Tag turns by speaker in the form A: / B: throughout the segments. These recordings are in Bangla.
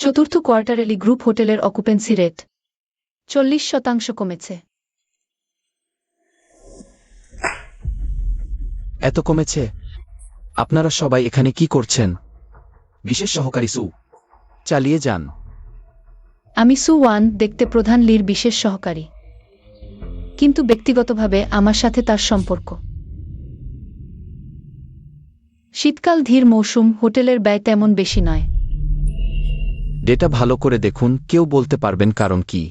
A: চতুর্থ কোয়ার্টারেলি গ্রুপ হোটেলের অকুপেন্সি রেট 40% কমেছে।
B: এত কমেছে? আপনারা সবাই এখানে কি করছেন? বিশেষ সহকারী সু, চালিয়ে যান।
A: আমি সু ওয়ান, দেখতে প্রধান লির বিশেষ সহকারী, কিন্তু ব্যক্তিগতভাবে আমার সাথে তার সম্পর্ক। শীতকাল ধীর মৌসুম, হোটেলের ব্যয় তেমন বেশি নয়।
B: ডেটা ভালো করে দেখুন, কেউ বলতে পারবেন কারণ কি?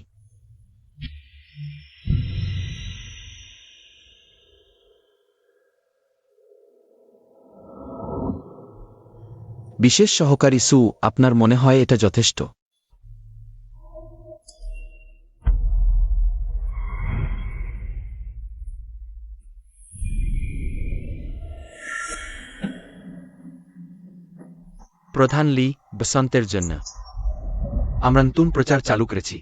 B: বিশেষ সহকারী সু, আপনার মনে হয় এটা যথেষ্ট? প্রধান লি, বসন্তের জন্য আমরা নতুন প্রচার চালু করেছি।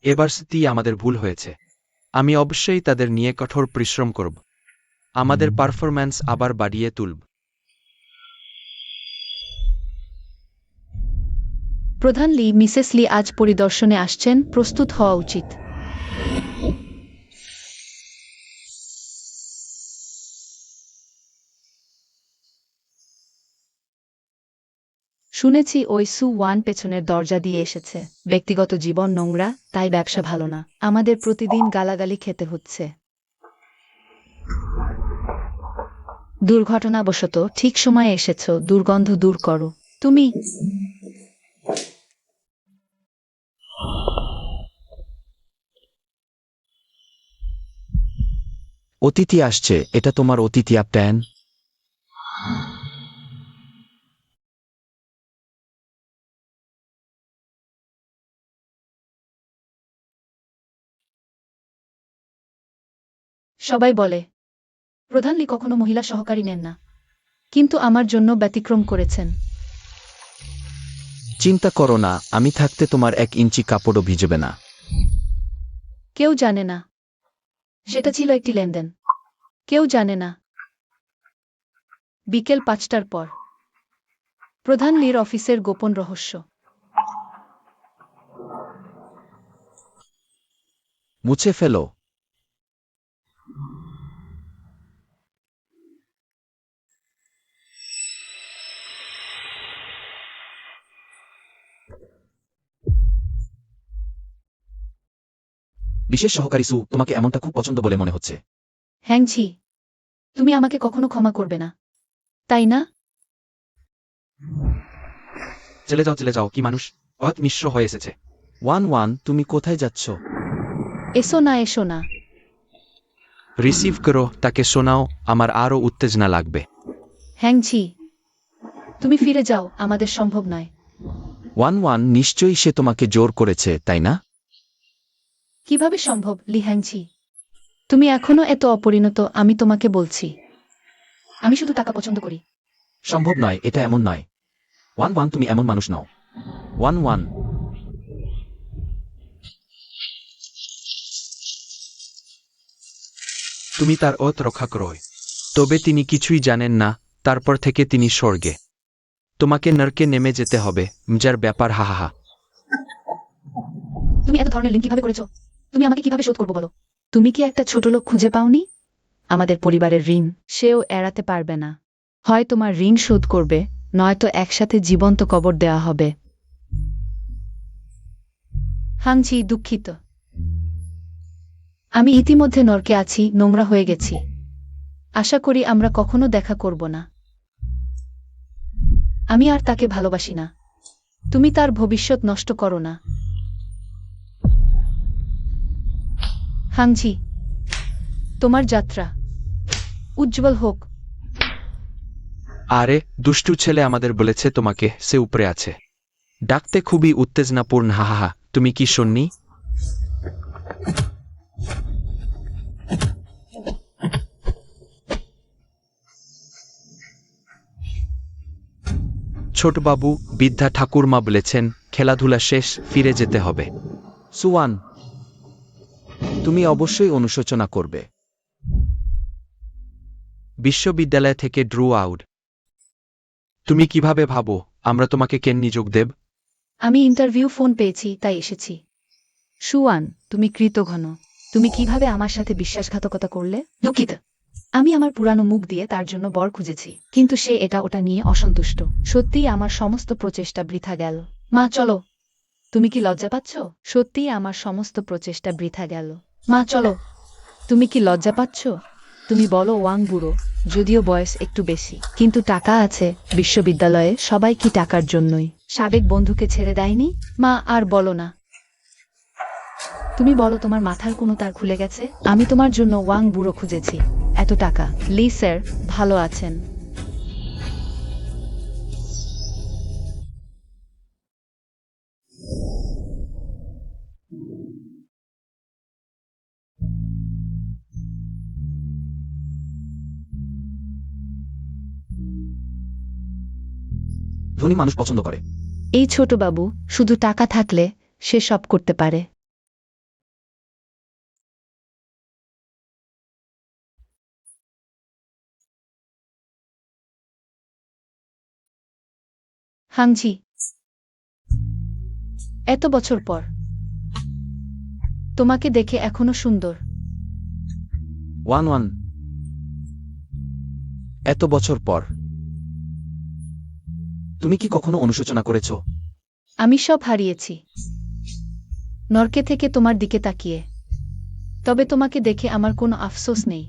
B: এবার সত্যিই আমাদের ভুল হয়েছে। আমি অবশ্যই তাদের নিয়ে কঠোর পরিশ্রম করব, আমাদের পারফরম্যান্স আবার বাড়িয়ে তুলব।
A: প্রধান লি, মিসেস লি আজ পরিদর্শনে আসছেন, প্রস্তুত হওয়া উচিত। শুনেছি ওই সু ওয়ান পেছনের দরজা দিয়ে এসেছে। ব্যক্তিগত জীবন নোংরা, তাই ব্যবসা ভালো না। আমাদের প্রতিদিন গালাগালি খেতে হচ্ছে। দুর্ঘটনাবশত ঠিক সময়ে এসেছ, দুর্গন্ধ দূর করো। তুমি
B: অতিথি আসছে, এটা তোমার অতিথি আপ্যায়ন?
A: সবাই বলে প্রধান লি কখনো মহিলা সহকারী নেন না, কিন্তু আমার জন্য ব্যতিক্রম করেছেন।
B: চিন্তা করো না, আমি থাকতে তোমার 1 ইঞ্চি কাপড়ও ভিজবে না।
A: কেউ জানে না সেটা ছিল একটি লেনদেন। কেউ জানে না। বিকেল 5টার পর প্রধান লির অফিসের গোপন রহস্য।
B: মুছে ফেলো। বিশেষ সহকারী সু, তোমাকে এমনটা খুব পছন্দ বলে মনে হচ্ছে।
A: হ্যাংঝি, তুমি আমাকে কখনো ক্ষমা করবে না, তাই না?
B: চলে যাও, কি মানুষ অত মিশ্র হয়ে এসেছে। ওয়ান, তুমি কোথায় যাচ্ছ?
A: এসো না, এসো না।
B: রিসিভ করো, তাকে শোনাও, আমার আরও উত্তেজনা লাগবে।
A: হ্যাংঝি, তুমি ফিরে যাও, আমাদের সম্ভব নয়।
B: ওয়ান, নিশ্চয়ই সে তোমাকে জোর করেছে, তাই না?
A: কিভাবে সম্ভব, লি হ্যাংঝি? তুমি এখনো এত অপরিণত, আমি তোমাকে বলছি। আমি শুধু টাকা পছন্দ করি।
B: সম্ভব নয়, এটা এমন নয়। ওয়ান, তুমি এমন মানুষ নও। ওয়ান, তুমি তার ওত রক্ষা করো। তবে তিনি কিছুই জানেন না, তারপর থেকে তিনি স্বর্গে। তোমাকে নরকে নেমে যেতে হবে, মজার ব্যাপার, হাহা।
A: তুমি এত ধরনের লিঙ্ক কিভাবে করেছো? তুমি আমাকে কিভাবে শোধ করবো বলো? তুমি কি একটা ছোট লোক খুঁজে পাওনি? আমাদের পরিবারের ঋণ সেও এড়াতে পারবে না। হয় তোমার ঋণ শোধ করবে, নয়তো একসাথে জীবন্ত কবর দেওয়া হবে। হাংঝি, দুঃখিত। আমি ইতিমধ্যে নরকে আছি, নোংরা হয়ে গেছি। আশা করি আমরা কখনো দেখা করব না। আমি আর তাকে ভালোবাসি না। তুমি তার ভবিষ্যৎ নষ্ট করো না। হাংঝি, তোমার যাত্রা উজ্জ্বল হোক।
B: আরে, দুষ্টু ছেলে আমাদের বলেছে তোমাকে সে উপরে আছে। ডাকতে খুবই উত্তেজনাপূর্ণ, হাহা। তুমি কি শোননি? ছোটবাবু, বিদ্যা ঠাকুরমা বলেছেন খেলাধুলা শেষ, ফিরে যেতে হবে। সুয়ান, তুমি অবশ্যই অনুশোচনা করবে। বিশ্ববিদ্যালয় থেকে ড্রু আউট। তুমি কিভাবে ভাবো আমরা তোমাকে কেন নিযোগ দেব?
A: আমি ইন্টারভিউ ফোন পেয়েছি তাই এসেছি। সুয়ান, তুমি কৃতঘ্ন। তুমি কিভাবে আমার সাথে বিশ্বাসঘাতকতা করলে? দুঃখিত। আমি আমার পুরানো মুখ দিয়ে তার জন্য বর খুঁজেছি, কিন্তু সে এটা ওটা নিয়ে অসন্তুষ্ট। সত্যিই আমার সমস্ত প্রচেষ্টা বৃথা গেল। মা চলো। তুমি কি লজ্জা পাচ্ছ? সত্যিই আমার সমস্ত প্রচেষ্টা বৃথা গেল। মা চলো। তুমি কি লজ্জা পাচ্ছ? তুমি বলো ওয়াং বুড়ো, যদিও বয়স একটু বেশি, কিন্তু টাকা আছে। বিশ্ববিদ্যালয়ে সবাই কি টাকার জন্যই সাবেক বন্ধুকে ছেড়ে দেয়নি? মা আর বলো না। তুমি বলো তোমার মাথার কোনো তার খুলে গেছে? আমি তোমার জন্য ওয়াং বুড়ো খুঁজেছি। এত টাকা। লি স্যার, ভালো আছেন?
C: ধনী মানুষ পছন্দ করে।
A: এই ছোট বাবু, শুধু টাকা থাকলে সে সব করতে পারে। হাংঝি, এত বছর পর তোমাকে দেখে এখনো সুন্দর।
B: ওয়ান ওয়ান, এত বছর পর
C: তুমি কি কখনো অনুশোচনা করেছো?
A: আমি সব হারিয়েছি নরকে থেকে তোমার দিকে তাকিয়ে। তবে তোমাকে দেখে আমার কোনো আফসোস নেই।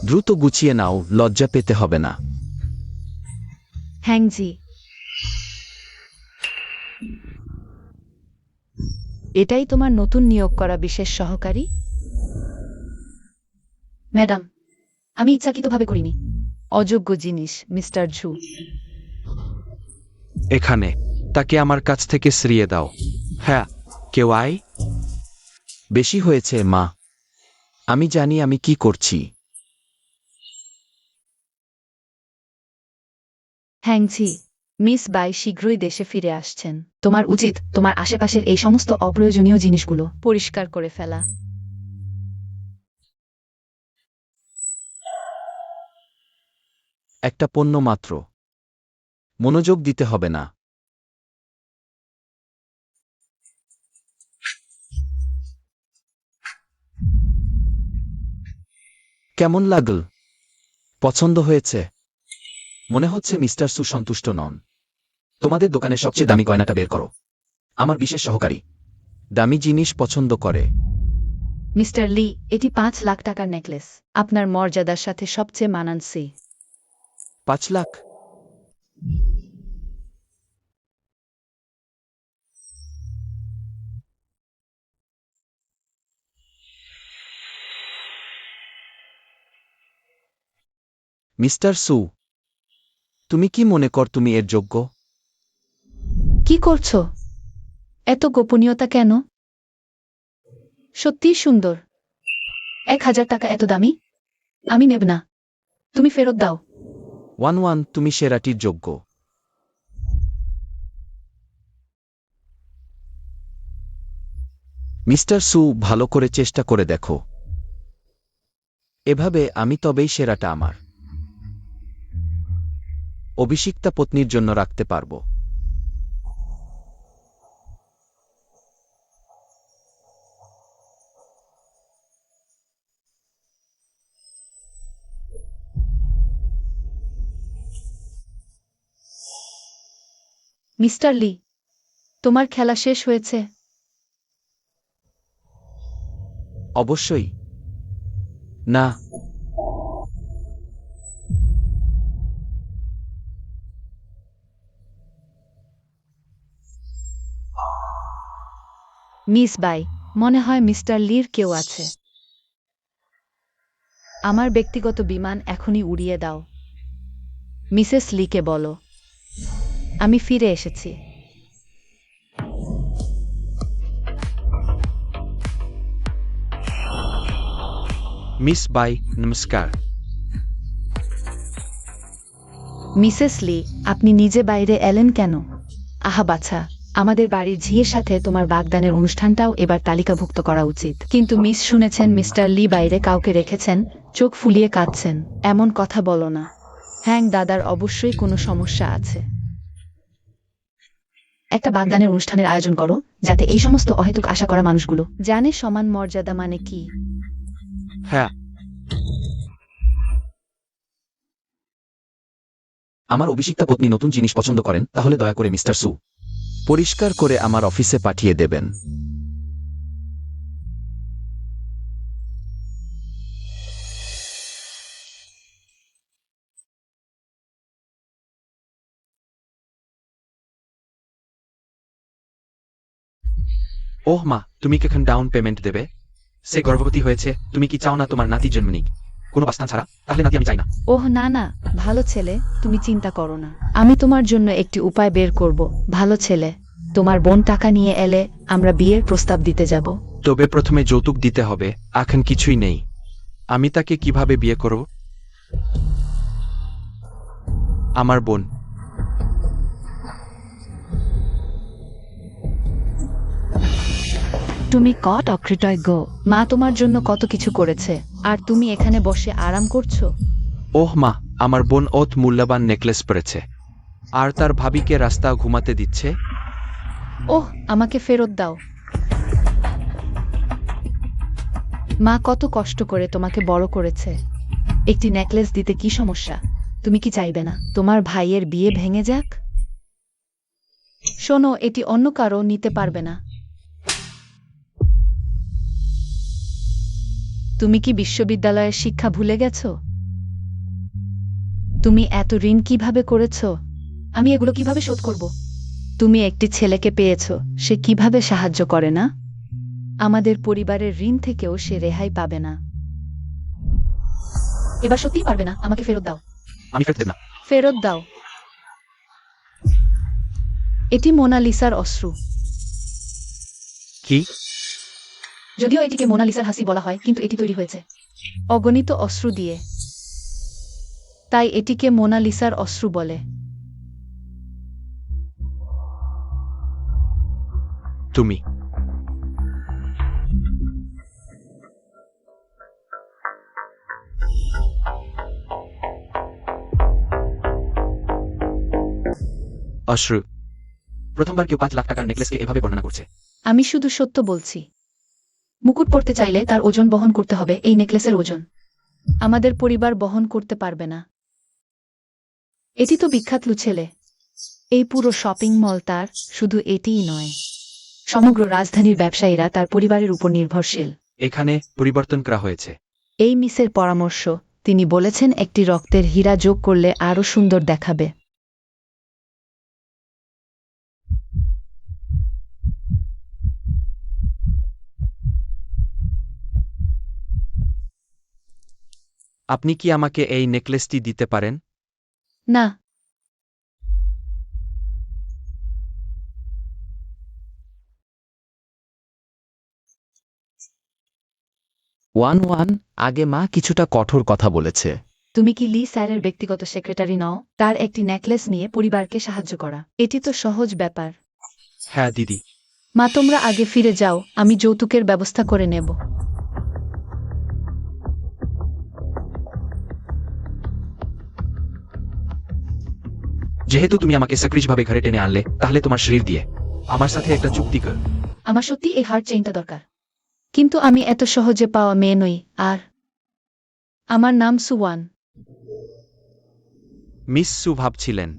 B: দ্রুত গুছিয়ে নাও, লজ্জা পেতে হবে না।
A: হ্যাংজি, এটাই তোমার নতুন নিয়োগ করা বিশেষ সহকারী? ম্যাডাম, আমি ইচ্ছাকৃতভাবে করিনি। অযোগ্য জিনিস, মিস্টার ঝু।
B: এখানে তাকে আমার কাছ থেকে সরিয়ে দাও। হ্যাঁ, কেউ আয়।
C: বেশি হয়েছে মা। আমি জানি আমি কি করছি।
A: হ্যাংঝি, মিস বাই শীঘ্রই দেশে ফিরে আসছেন। তোমার উচিত তোমার আশেপাশের এই সমস্ত অপ্রয়োজনীয় জিনিসগুলো পরিষ্কার করে ফেলা।
C: একটা পণ্য মাত্র। মনোযোগ দিতে হবে না। কেমন লাগল? পছন্দ হয়েছে? মনে হচ্ছে মিস্টার সু সন্তুষ্ট নন। তোমাদের দোকানের সবচেয়ে দামি গয়নাটা বের করো। আমার বিশেষ সহকারী দামি জিনিস পছন্দ করে।
A: মিস্টার লি, এটি 5 লাখ টাকার নেকলেস। আপনার মর্যাদার সাথে সবচেয়ে মানানসই।
C: 5 লাখ? মিস্টার সু, তুমি কি মনে কর তুমি এর যোগ্য?
A: কি করছো? এত গোপনীয়তা কেন? সত্যিই সুন্দর। 1000 টাকা এত দামি? আমি নেব না। তুমি ফেরত দাও।
C: ওয়ান ওয়ান, তুমি সেরাটির যোগ্য। মিস্টার সু, ভালো করে চেষ্টা করে দেখো। এভাবে আমি তবেই সেরাটা আমার অভিষিক্তা পত্নীর জন্য রাখতে পারব।
A: মিস্টার লি, তোমার খেলা শেষ হয়েছে?
C: অবশ্যই না।
A: মিস বাই, মনে হয় মিস্টার লির কেউ আছে। আমার ব্যক্তিগত বিমান এখনই উড়িয়ে দাও। মিসেস লিকে বলো আমি ফিরে এসেছি।
B: মিস বাই, নমস্কার।
A: মিসেস লি, আপনি নিজে বাইরে এলেন কেন? আহা বাছা, আমাদের বাড়ির ঝিয়ের সাথে তোমার বাগদানের অনুষ্ঠানটাও এবার তালিকাভুক্ত করা উচিত। কিন্তু মিস শুনেছেন মিস্টার লি বাইরে কাউকে রেখেছেন, চোখ ফুলিয়ে কাঁদছেন। এমন কথা বলো না। হ্যাঁ, দাদার অবশ্যই কোনো সমস্যা আছে। একটা বাগদানের অনুষ্ঠানের আয়োজন করো, যাতে এই সমস্ত অহেতুক আশা করা মানুষগুলো জানে সমান মর্যাদা মানে কি।
B: হ্যাঁ,
C: আমার অভিষিক্তা পত্নী নতুন জিনিস পছন্দ করেন, তাহলে দয়া করে মিস্টার সু পরিষ্কার করে আমার অফিসে পাঠিয়ে দেবেন।
B: ওহ মা, তুমি কি এখন ডাউন পেমেন্ট দেবে? সে গর্ভবতী হয়েছে, তুমি কি চাও না তোমার নাতি জন্ম নিক কোনো বাস্তান ছাড়া? তাহলে নাতি আমি চাই না।
A: ওহ না না, ভালো ছেলে, তুমি চিন্তা করো না। আমি তোমার জন্য একটি উপায় বের করব। ভালো ছেলে, তোমার বোন টাকা নিয়ে এলে আমরা বিয়ের প্রস্তাব দিতে যাব।
B: তবে প্রথমে যৌতুক দিতে হবে, এখন কিছুই নেই। আমি তাকে কিভাবে বিয়ে করব? আমার বোন।
A: তুমি কত অকৃতজ্ঞ। মা তোমার জন্য কত কিছু করেছে, আর তুমি এখানে বসে আরাম করছো।
B: ওহ মা, আমার বোন অত মূল্যবান নেকলেস পরেছে, আর তার ভাবিকে রাস্তা ঘুমাতে দিচ্ছে।
A: ওহ, আমাকে ফেরত দাও। মা কত কষ্ট করে তোমাকে বড় করেছে। একটি নেকলেস দিতে কি সমস্যা? তুমি কি চাইবে না তোমার ভাইয়ের বিয়ে ভেঙে যাক? শোনো, এটি অন্য কারো নিতে পারবে না। তুমি কি বিশ্ববিদ্যালয়ের শিক্ষা ভুলে গেছো? তুমি এত ঋণ কিভাবে করেছো? আমি এগুলো কিভাবে শোধ করব? তুমি একটি ছেলেকে পেয়েছো, সে কিভাবে সাহায্য করে না? আমাদের পরিবারের ঋণ থেকেও সে রেহাই পাবে না। এবার সত্যিই পারবে না, আমাকে ফেরত দাও।
B: আমি ফেরত দেব না।
A: ফেরত দাও। এটি মোনালিসার অশ্রু।
B: কি?
A: যদিও এটিকে মোনালিসার হাসি বলা হয়, কিন্তু এটি তৈরি হয়েছে অগণিত অশ্রু দিয়ে, তাই এটিকে মোনালিসার অশ্রু বলে।
B: তুমি অশ্রু, প্রথমবার কেউ 5 লাখ টাকার নেকলেসকে এভাবে বর্ণনা করছে।
A: আমি শুধু সত্য বলছি। মুকুট পরতে চাইলে তার ওজন বহন করতে হবে এই নেকলেসের ওজন। আমাদের পরিবার বহন করতে পারবে না। এটি তো বিখ্যাত ছেলে। এই পুরো শপিং মল তার, শুধু এটিই নয়, সমগ্র রাজধানীর ব্যবসায়ীরা তার পরিবারের উপর নির্ভরশীল।
B: এখানে পরিবর্তন করা হয়েছে।
A: এই মিসের পরামর্শ, তিনি বলেছেন একটি রক্তের হীরা যোগ করলে আরও সুন্দর দেখাবে।
B: আপনি কি আমাকে এই নেকলেসটি দিতে পারেন?
A: না।
C: ওয়ান আগে মা কিছুটা কঠোর কথা বলেছে।
A: তুমি কি লি স্যারের ব্যক্তিগত সেক্রেটারি নও? তার একটি নেকলেস নিয়ে পরিবারকে সাহায্য করা, এটি তো সহজ ব্যাপার।
B: হ্যাঁ দিদি।
A: মা, তোমরা আগে ফিরে যাও, আমি যৌতুকের ব্যবস্থা করে নেব।
B: যেহেতু তুমি আমাকে সাকরিজভাবে ঘরে টেনে আনলে, তাহলে তোমার শরীর দিয়ে আমার সাথে একটা চুক্তি কর।
A: আমার সত্যি এই হার্ট চেইনটা দরকার, কিন্তু আমি এত সহজে পাওয়া মেয়ে নই। আর আমার নাম সুওয়ান।
B: মিস সু ভাবছিলেন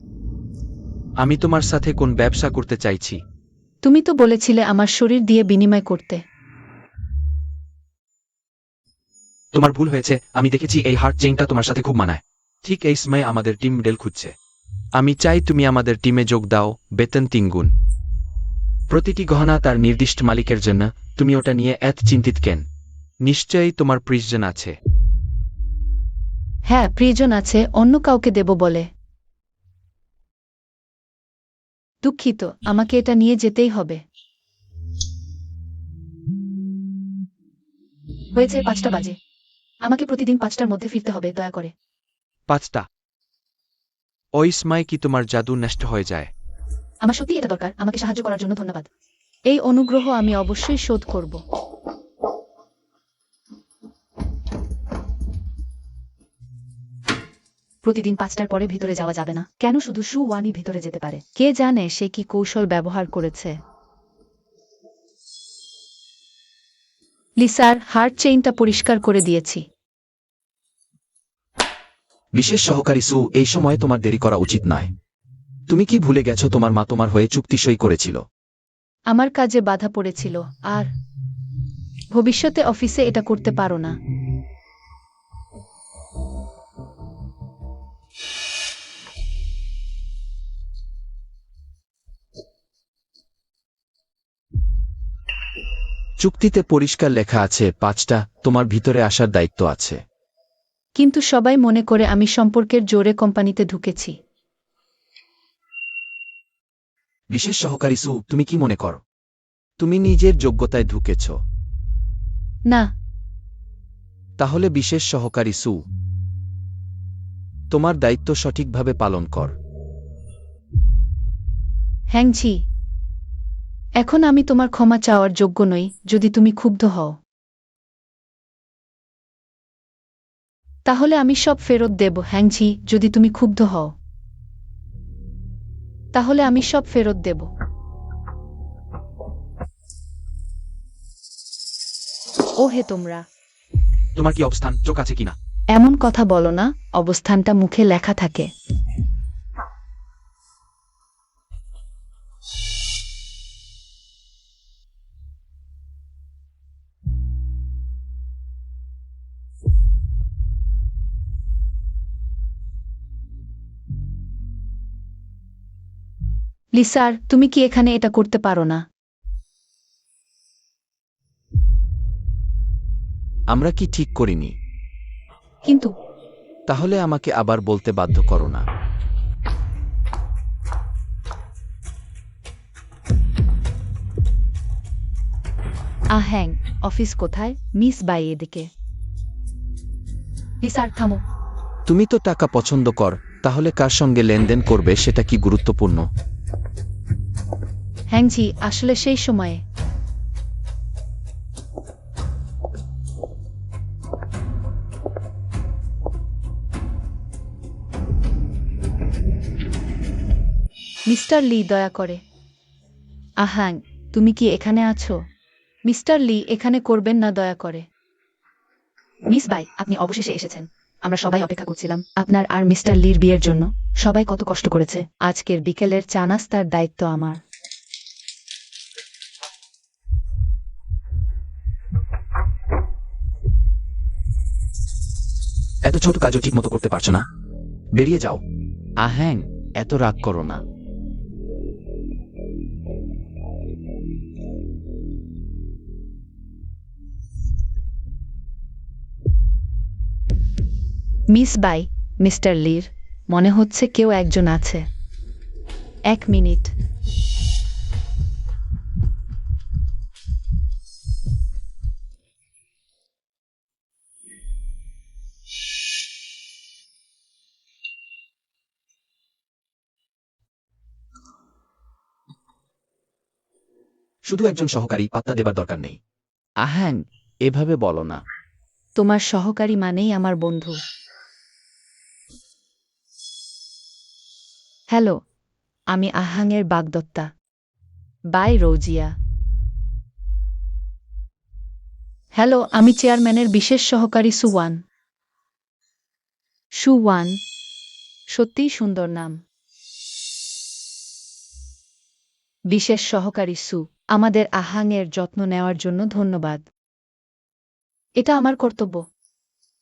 B: আমি তোমার সাথে কোন ব্যবসা করতে চাইছি?
A: তুমি তো বলেছিলে আমার শরীর দিয়ে বিনিময় করতে।
B: তোমার ভুল হয়েছে, আমি দেখেছি এই হার্ট চেইনটা তোমার সাথে খুব মানায়। ঠিক এই সময় আমাদের টিম মডেল খুঁজছে। আমি চাই তুমি আমাদের টিমে যোগ দাও, বেতন 3 গুণ। প্রতিটি গহনা তার নির্দিষ্ট মালিকের জন্য। তুমি ওটা নিয়ে এত চিন্তিত কেন? নিশ্চয়ই তোমার প্রিয়জন আছে।
A: হ্যাঁ, প্রিয়জন আছে, অন্য কাউকে দেব বলে। দুঃখিত, আমাকে এটা নিয়ে যেতেই হবে। হয়েছে 5টা বাজে। আমাকে প্রতিদিন 5টার মধ্যে ফিরতে হবে, দয়া করে।
B: 5টা? ওই সময় কি তোমার জাদু নষ্ট হয়ে যায়?
A: আমার সত্যি এটা দরকার, আমাকে সাহায্য করার জন্য ধন্যবাদ। এই অনুগ্রহ আমি অবশ্যই শোধ করব। প্রতিদিন 5টার পরে ভেতরে যাওয়া যাবে না কেন? শুধু শু ওয়ানই ভেতরে যেতে পারে। কে জানে সে কি কৌশল ব্যবহার করেছে। লিসার হার্ট চেইনটা পরিষ্কার করে দিয়েছি।
C: বিশেষ সহকারী সু, এই সময়ে তোমার দেরি করা উচিত নয়। তুমি কি ভুলে গেছো তোমার মা তোমার হয়ে চুক্তি সই করেছিল?
A: আমার কাজে বাধা পড়েছিল, আর ভবিষ্যতে অফিসে এটা করতে পারো না।
C: চুক্তিতে পরিষ্কার লেখা আছে 5টা তোমার ভিতরে আসার দায়িত্ব আছে।
A: কিন্তু সবাই মনে করে আমি সম্পর্কের জোরে কোম্পানিতে ঢুকেছি।
C: বিশেষ সহকারী সু, তুমি কি মনে করো তুমি নিজের যোগ্যতায় ঢুকেছ?
A: না,
C: তাহলে বিশেষ সহকারী সু, তোমার দায়িত্ব সঠিকভাবে পালন কর।
A: হ্যাংঝি, এখন আমি তোমার ক্ষমা চাওয়ার যোগ্য নই যদি তুমি ক্ষুব্ধ হও। তাহলে আমি সব ফেরত দেব হ্যাংঝি, যদি তুমি ক্ষুব্ধ হও। তাহলে আমি সব ফেরত দেব। ও হে তোমরা,
B: তোমার কি অবস্থান, চোখ আছে কিনা?
A: এমন কথা বলো না, অবস্থানটা মুখে লেখা থাকে। লিসার, তুমি কি এখানে এটা করতে পারো না?
C: আমরা কি ঠিক করিনি?
A: কিন্তু
C: তাহলে আমাকে আবার বলতে বাধ্য করো না।
A: হ্যাং, অফিস কোথায়? মিস বাই এদিকে। লিসার থামো।
C: তুমি তো টাকা পছন্দ কর, তাহলে কার সঙ্গে লেনদেন করবে সেটা কি গুরুত্বপূর্ণ?
A: হ্যাংঝি, আসলে সেই সময়ে মিস্টার লি, দয়া করে। আহাং, তুমি কি এখানে আছো? মিস্টার লি, এখানে করবেন না দয়া করে। মিস বাই, আপনি অবশেষে এসেছেন। আমরা সবাই অপেক্ষা করছিলাম আপনার আর মিস্টার লির বিয়ের জন্য। সবাই কত কষ্ট করেছে। আজকের বিকেলের চা নাস্তার দায়িত্ব আমার।
C: এত ছোট কাজও ঠিক মতো করতে পারছো না? বেরিয়ে যাও। হ্যাং, এত রাগ করো না।
A: মিস বাই, মিস্টার লির মনে হচ্ছে কেউ একজন আছে। 1 মিনিট।
C: শুধু একজন সহকারী, পাত্তা দেবার দরকার নেই। হ্যাং, এভাবে বলো না।
A: তোমার সহকারী মানেই আমার বন্ধু। হ্যালো, আমি আহাংয়ের বাগদত্তা। By rosea. হ্যালো, আমি চেয়ারম্যানের বিশেষ সহকারী সুওয়ান। সুওয়ান, সত্যিই সুন্দর নাম। বিশেষ সহকারী সু, আমাদের আহাংয়ের যত্ন নেওয়ার জন্য ধন্যবাদ। এটা আমার কর্তব্য।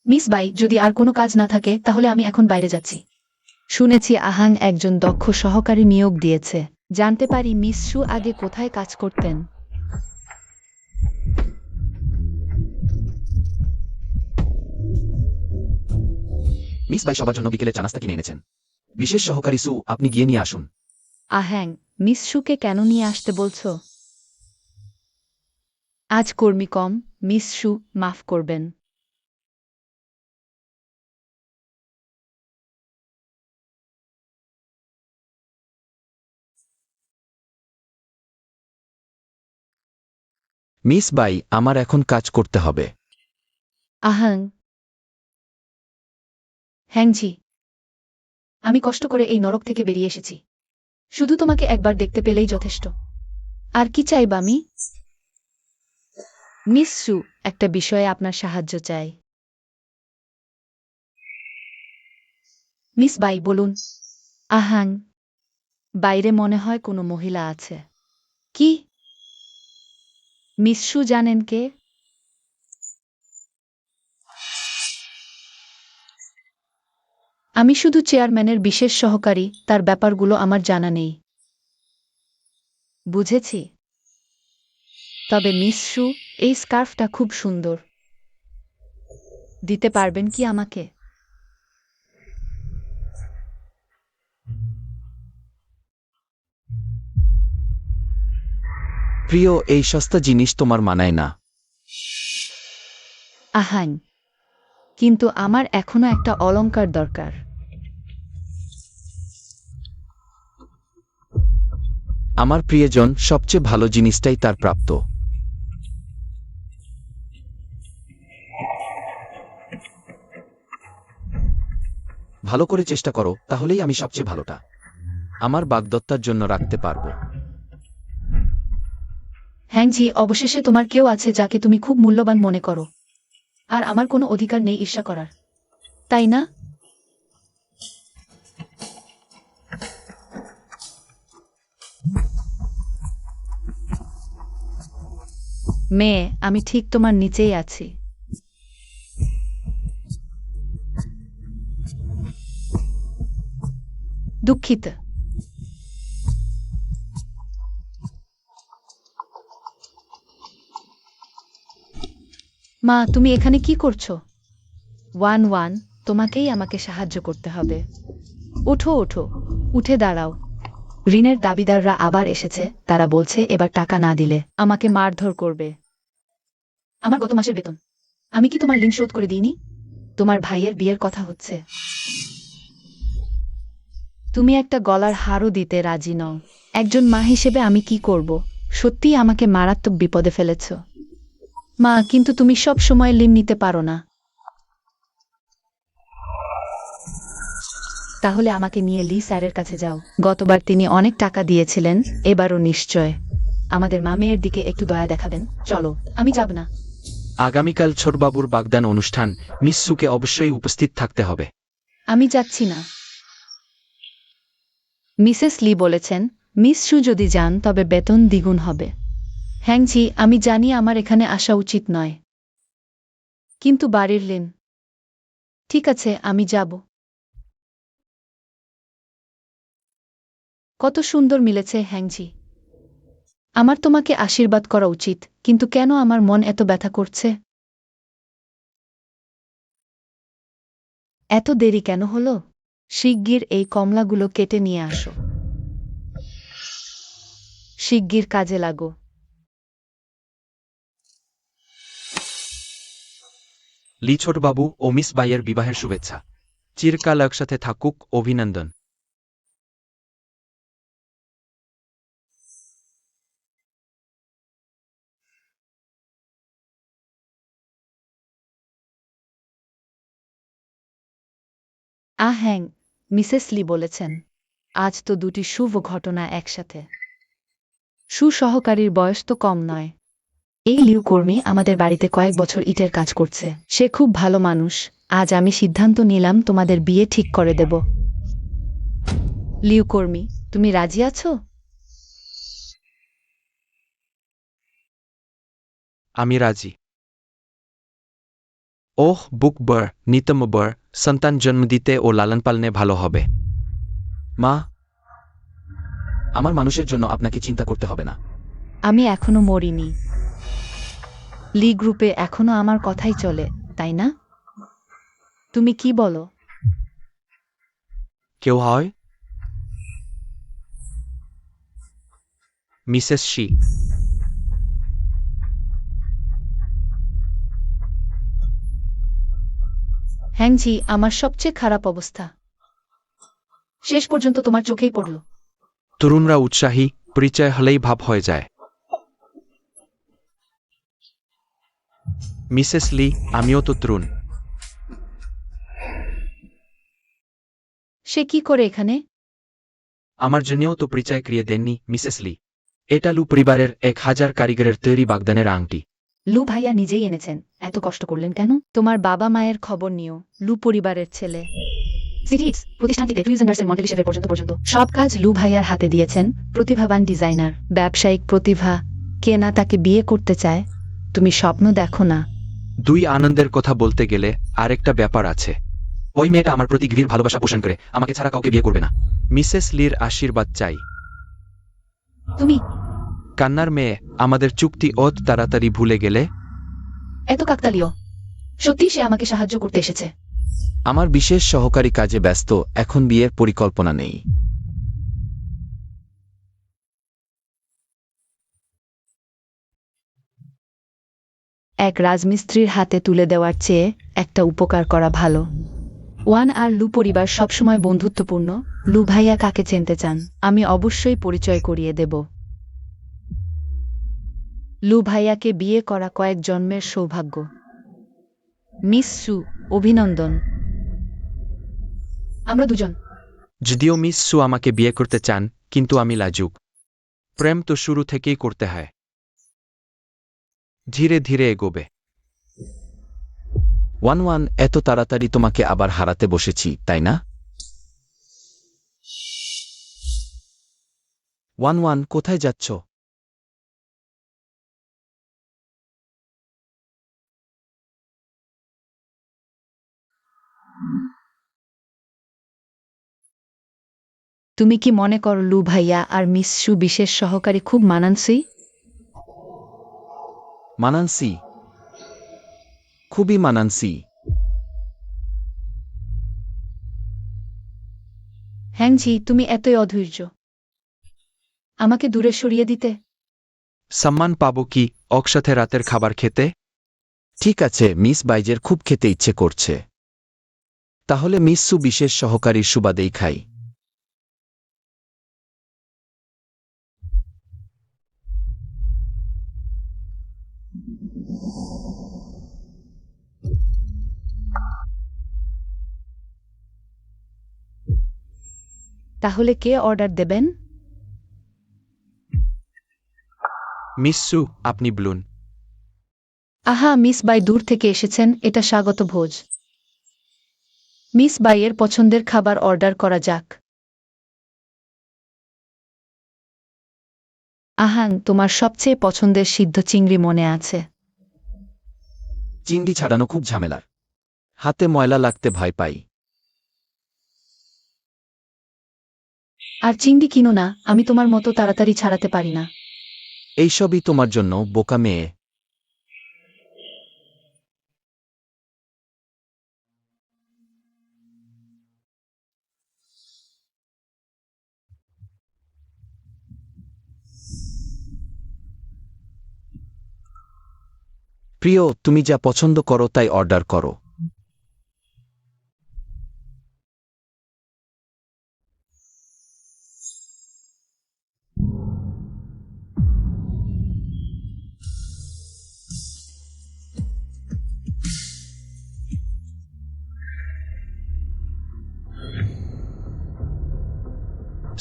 A: মিস বাই, যদি আর কোনো কাজ না থাকে তাহলে আমি এখন বাইরে যাচ্ছি। শুনেছি আহাং একজন দক্ষ সহকারী নিয়োগ দিয়েছে। জানতে পারি মিস সু আগে কোথায় কাজ করতেন?
C: মিস বাই সবার জন্য বিকেলে চা নাস্তা কিনে এনেছেন। বিশেষ সহকারী সু, আপনি গিয়ে নিয়ে আসুন।
A: আহাং, মিস সুকে কেন নিয়ে আসতে বলছো? আজ কর্মী কম, মিস সু, মাফ করবেন।
C: মিস বাই, আমার এখন কাজ করতে হবে।
A: আহাং। হ্যাংজি, আমি কষ্ট করে এই নরক থেকে বেরিয়ে এসেছি। শুধু তোমাকে একবার দেখতে পেলেই যথেষ্ট। আর কি চাইবা আমি? মিস সু, একটা বিষয়ে আপনার সাহায্য চাই। মিস বাই, বলুন। আহাং, বাইরে মনে হয় কোনো মহিলা আছে। কি? মিস সু জানেন কে? আমি শুধু চেয়ারম্যানের বিশেষ সহকারী, তার ব্যাপারগুলো আমার জানা নেই। বুঝেছি। তবে মিস সু, এই স্কার্ফটা খুব সুন্দর। দিতে পারবেন কি আমাকে?
C: প্রিয়, এই সস্তা জিনিস তোমার মানায় না।
A: আহান, কিন্তু আমার এখনো একটা অলংকার দরকার।
C: আমার প্রিয়জন, সবচেয়ে ভালো জিনিসটাই তার প্রাপ্ত। ভালো করে চেষ্টা করো, তাহলেই আমি সবচেয়ে ভালোটা আমার বাগদত্তার জন্য রাখতে পারবো।
A: হ্যাংজি, অবশেষে তোমার কেউ আছে যাকে তুমি খুব মূল্যবান মনে করো। আর আমার কোনো অধিকার নেই ঈর্ষা করার, তাই না? মেয়ে, আমি ঠিক তোমার নিচেই আছি। দুঃখিত। মা, তুমি এখানে কি করছো? ওয়ান ওয়ান, তোমাকেই আমাকে সাহায্য করতে হবে। ওঠো ওঠো, উঠে দাঁড়াও। ঋণের দাবিদাররা আবার এসেছে, তারা বলছে এবার টাকা না দিলে আমাকে মারধর করবে। আমার গত মাসের বেতন, আমি কি তোমার ঋণ শোধ করে দিইনি? তোমার ভাইয়ের বিয়ের কথা হচ্ছে। তুমি একটা গলার হারও দিতে রাজি নও। একজন মা হিসেবে আমি কি করব? সত্যিই আমাকে মারাত্মক বিপদে ফেলেছ। মা, কিন্তু তুমি সব সময় ঋণ নিতে পারো না। তাহলে আমাকে নিয়ে লি স্যারের কাছে যাও। গতবার তিনি অনেক টাকা দিয়েছিলেন, এবারও নিশ্চয়। আমাদের মা মেয়ের দিকে একটু দয়া দেখাবেন। চলো। আমি যাব না।
B: আগামীকাল ছোটবাবুর বাগদান অনুষ্ঠান, মিস সুকে অবশ্যই উপস্থিত থাকতে হবে।
A: আমি যাচ্ছি না। মিসেস লি বলেছেন, মিস সু যদি যান তবে বেতন দ্বিগুণ হবে। হ্যাংজি, আমি জানি আমার এখানে আসা উচিত নয়, কিন্তু বাড়ির ঋণ। ঠিক আছে, আমি যাব। কত সুন্দর মিলেছে হ্যাংজি। আমার তোমাকে আশীর্বাদ করা উচিত, কিন্তু কেন আমার মন এত ব্যথা করছে? এত দেরি কেন হলো? শিগগির এই কমলাগুলো কেটে নিয়ে আসো। শিগগির কাজে লাগো।
B: লি ছোটবাবু ও মিস বাইয়ের বিবাহের শুভেচ্ছা। চিরকাল একসাথে থাকুক, অভিনন্দন।
A: হ্যাঁ, মিসেস লি বলেছেন। আজ তো দুটি শুভ ঘটনা একসাথে। সুসহকারীর বয়স তো কম নয়। এই লিউ কর্মী আমাদের বাড়িতে কয়েক বছর ইটের কাজ করছে। সে খুব ভালো মানুষ। আজ আমি সিদ্ধান্ত নিলাম তোমাদের বিয়ে ঠিক করে দেব। লিউ কর্মী, তুমি রাজি আছো?
B: আমি রাজি। ওহ, বুক বর, নিতম বর, সন্তান জন্ম দিতে ও লালন পালনে ভালো হবে।
C: মা, আমার মানুষের জন্য আপনাকে চিন্তা করতে হবে না।
A: আমি এখনো মরিনি। লি গ্রুপে এখনো আমার কথাই চলে, তাই না? তুমি কি বলো?
B: কেউ হয়? Mrs she.
A: হ্যাংজি, আমার সবচেয়ে খারাপ অবস্থা শেষ পর্যন্ত তোমার চোখেই পড়ল।
B: তরুণরা উৎসাহী, পরিচয় হলেই ভাব হয়ে যায়। মিসেস লি, আমিও তো তরুণ।
A: সে কি করে এখানে?
B: আমার জন্যও তো পরিচয় করিয়ে দেননি মিসেস লি। এটা লু পরিবারের 1000 কারিগরের তৈরি বাগদানের আংটি।
A: লু ভাইয়া নিজেই এনেছেন। এত কষ্ট করলেন কেন? তোমার বাবা মায়ের খবর নিও। লু পরিবারের ছেলে। সিটিজ প্রতিষ্ঠানটিতে টুইলস এন্ড নার্সের মডেল হিসেবে পর্যন্ত সব কাজ লু ভাইয়ার হাতে দিয়েছেন প্রতিভাবান ডিজাইনার। ব্যবসায়িক প্রতিভা। কে না তাকে বিয়ে করতে চায়? তুমি স্বপ্ন দেখো না।
B: দুই আনন্দের কথা বলতে গেলে আরেকটা ব্যাপার আছে। ওই মেয়েটা আমার প্রতি গভীর ভালোবাসা পোষণ করে আমাকে ছাড়া কাউকে বিয়ে করবে না। মিসেস লির আশীর্বাদ চাই।
A: তুমি
B: কান্নার মেয়ে, আমাদের চুক্তি অত তাড়াতাড়ি ভুলে গেলে?
A: এত কাকতালীয়। সত্যি সে আমাকে সাহায্য করতে এসেছে।
C: আমার বিশেষ সহকারী কাজে ব্যস্ত, এখন বিয়ের পরিকল্পনা নেই।
A: এক রাজমিস্ত্রির হাতে তুলে দেওয়ার চেয়ে একটা উপকার করা ভালো। ওয়ান আর লু পরিবার সবসময় বন্ধুত্বপূর্ণ। লু ভাইয়া কাকে চিনতে চান? আমি অবশ্যই পরিচয় করিয়ে দেব। লু ভাইয়াকে বিয়ে করা কয়েক জন্মের সৌভাগ্য। মিস সু, অভিনন্দন। আমরা দুজন।
B: যদিও মিস সু আমাকে বিয়ে করতে চান, কিন্তু আমি লাজুক। প্রেম তো শুরু থেকেই করতে হয়। ধীরে ধীরে এগোবে।
C: ওয়ান, এত তাড়াতাড়ি তোমাকে আবার হারাতে বসেছি, তাই না? ওয়ান, কোথায় যাচ্ছ?
A: তুমি কি মনে করো লু ভাইয়া আর মিস সু বিশেষ সহকারী খুব মানানসই?
C: মানানসি, খুবই মানানসি।
A: হ্যাংঝি, তুমি এতই অধৈর্য। আমাকে দূরে সরিয়ে দিতে?
B: সম্মান পাবো কি একসাথে রাতের খাবার খেতে?
C: ঠিক আছে, মিস বাইজের খুব খেতে ইচ্ছে করছে। তাহলে মিস সু বিশেষ সহকারীর সুবাদেই খাই।
A: তাহলে কে অর্ডার দেবেন?
B: মিস সু, আপনি বলুন।
A: আহা, মিস বাই দূর থেকে এসেছেন, এটা স্বাগত ভোজ। মিস বাইয়ের পছন্দের খাবার অর্ডার করা যাক। আহাং, তোমার সবচেয়ে পছন্দের সিদ্ধ চিংড়ি মনে আছে?
C: চিংড়ি ছাড়ানো খুব ঝামেলার। হাতে ময়লা লাগতে ভয় পাই।
A: আর চিংড়ি কিনো না, আমি তোমার মতো তাড়াতাড়ি ছাড়াতে পারি না।
C: এইসবই তোমার জন্য, বোকা মেয়ে। প্রিয়, তুমি যা পছন্দ করো তাই অর্ডার করো।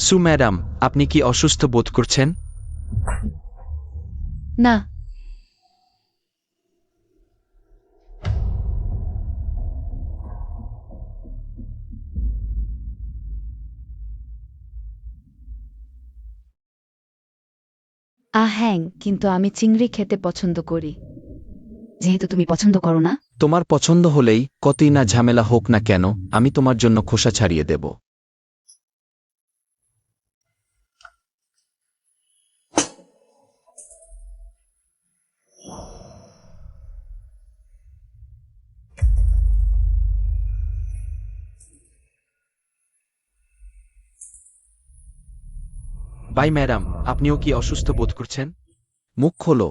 B: সু ম্যাডাম, আপনি কি অসুস্থ বোধ করছেন?
A: না। হ্যাঁ, কিন্তু আমি চিংড়ি খেতে পছন্দ করি। যেহেতু তুমি পছন্দ করো না।
C: তোমার পছন্দ হলেই, কতই না ঝামেলা হোক না কেন, আমি তোমার জন্য খোসা ছাড়িয়ে দেব।
B: বাই ম্যাডাম, আপনিও কি অসুস্থ বোধ করছেন?
C: মুখ খোলো।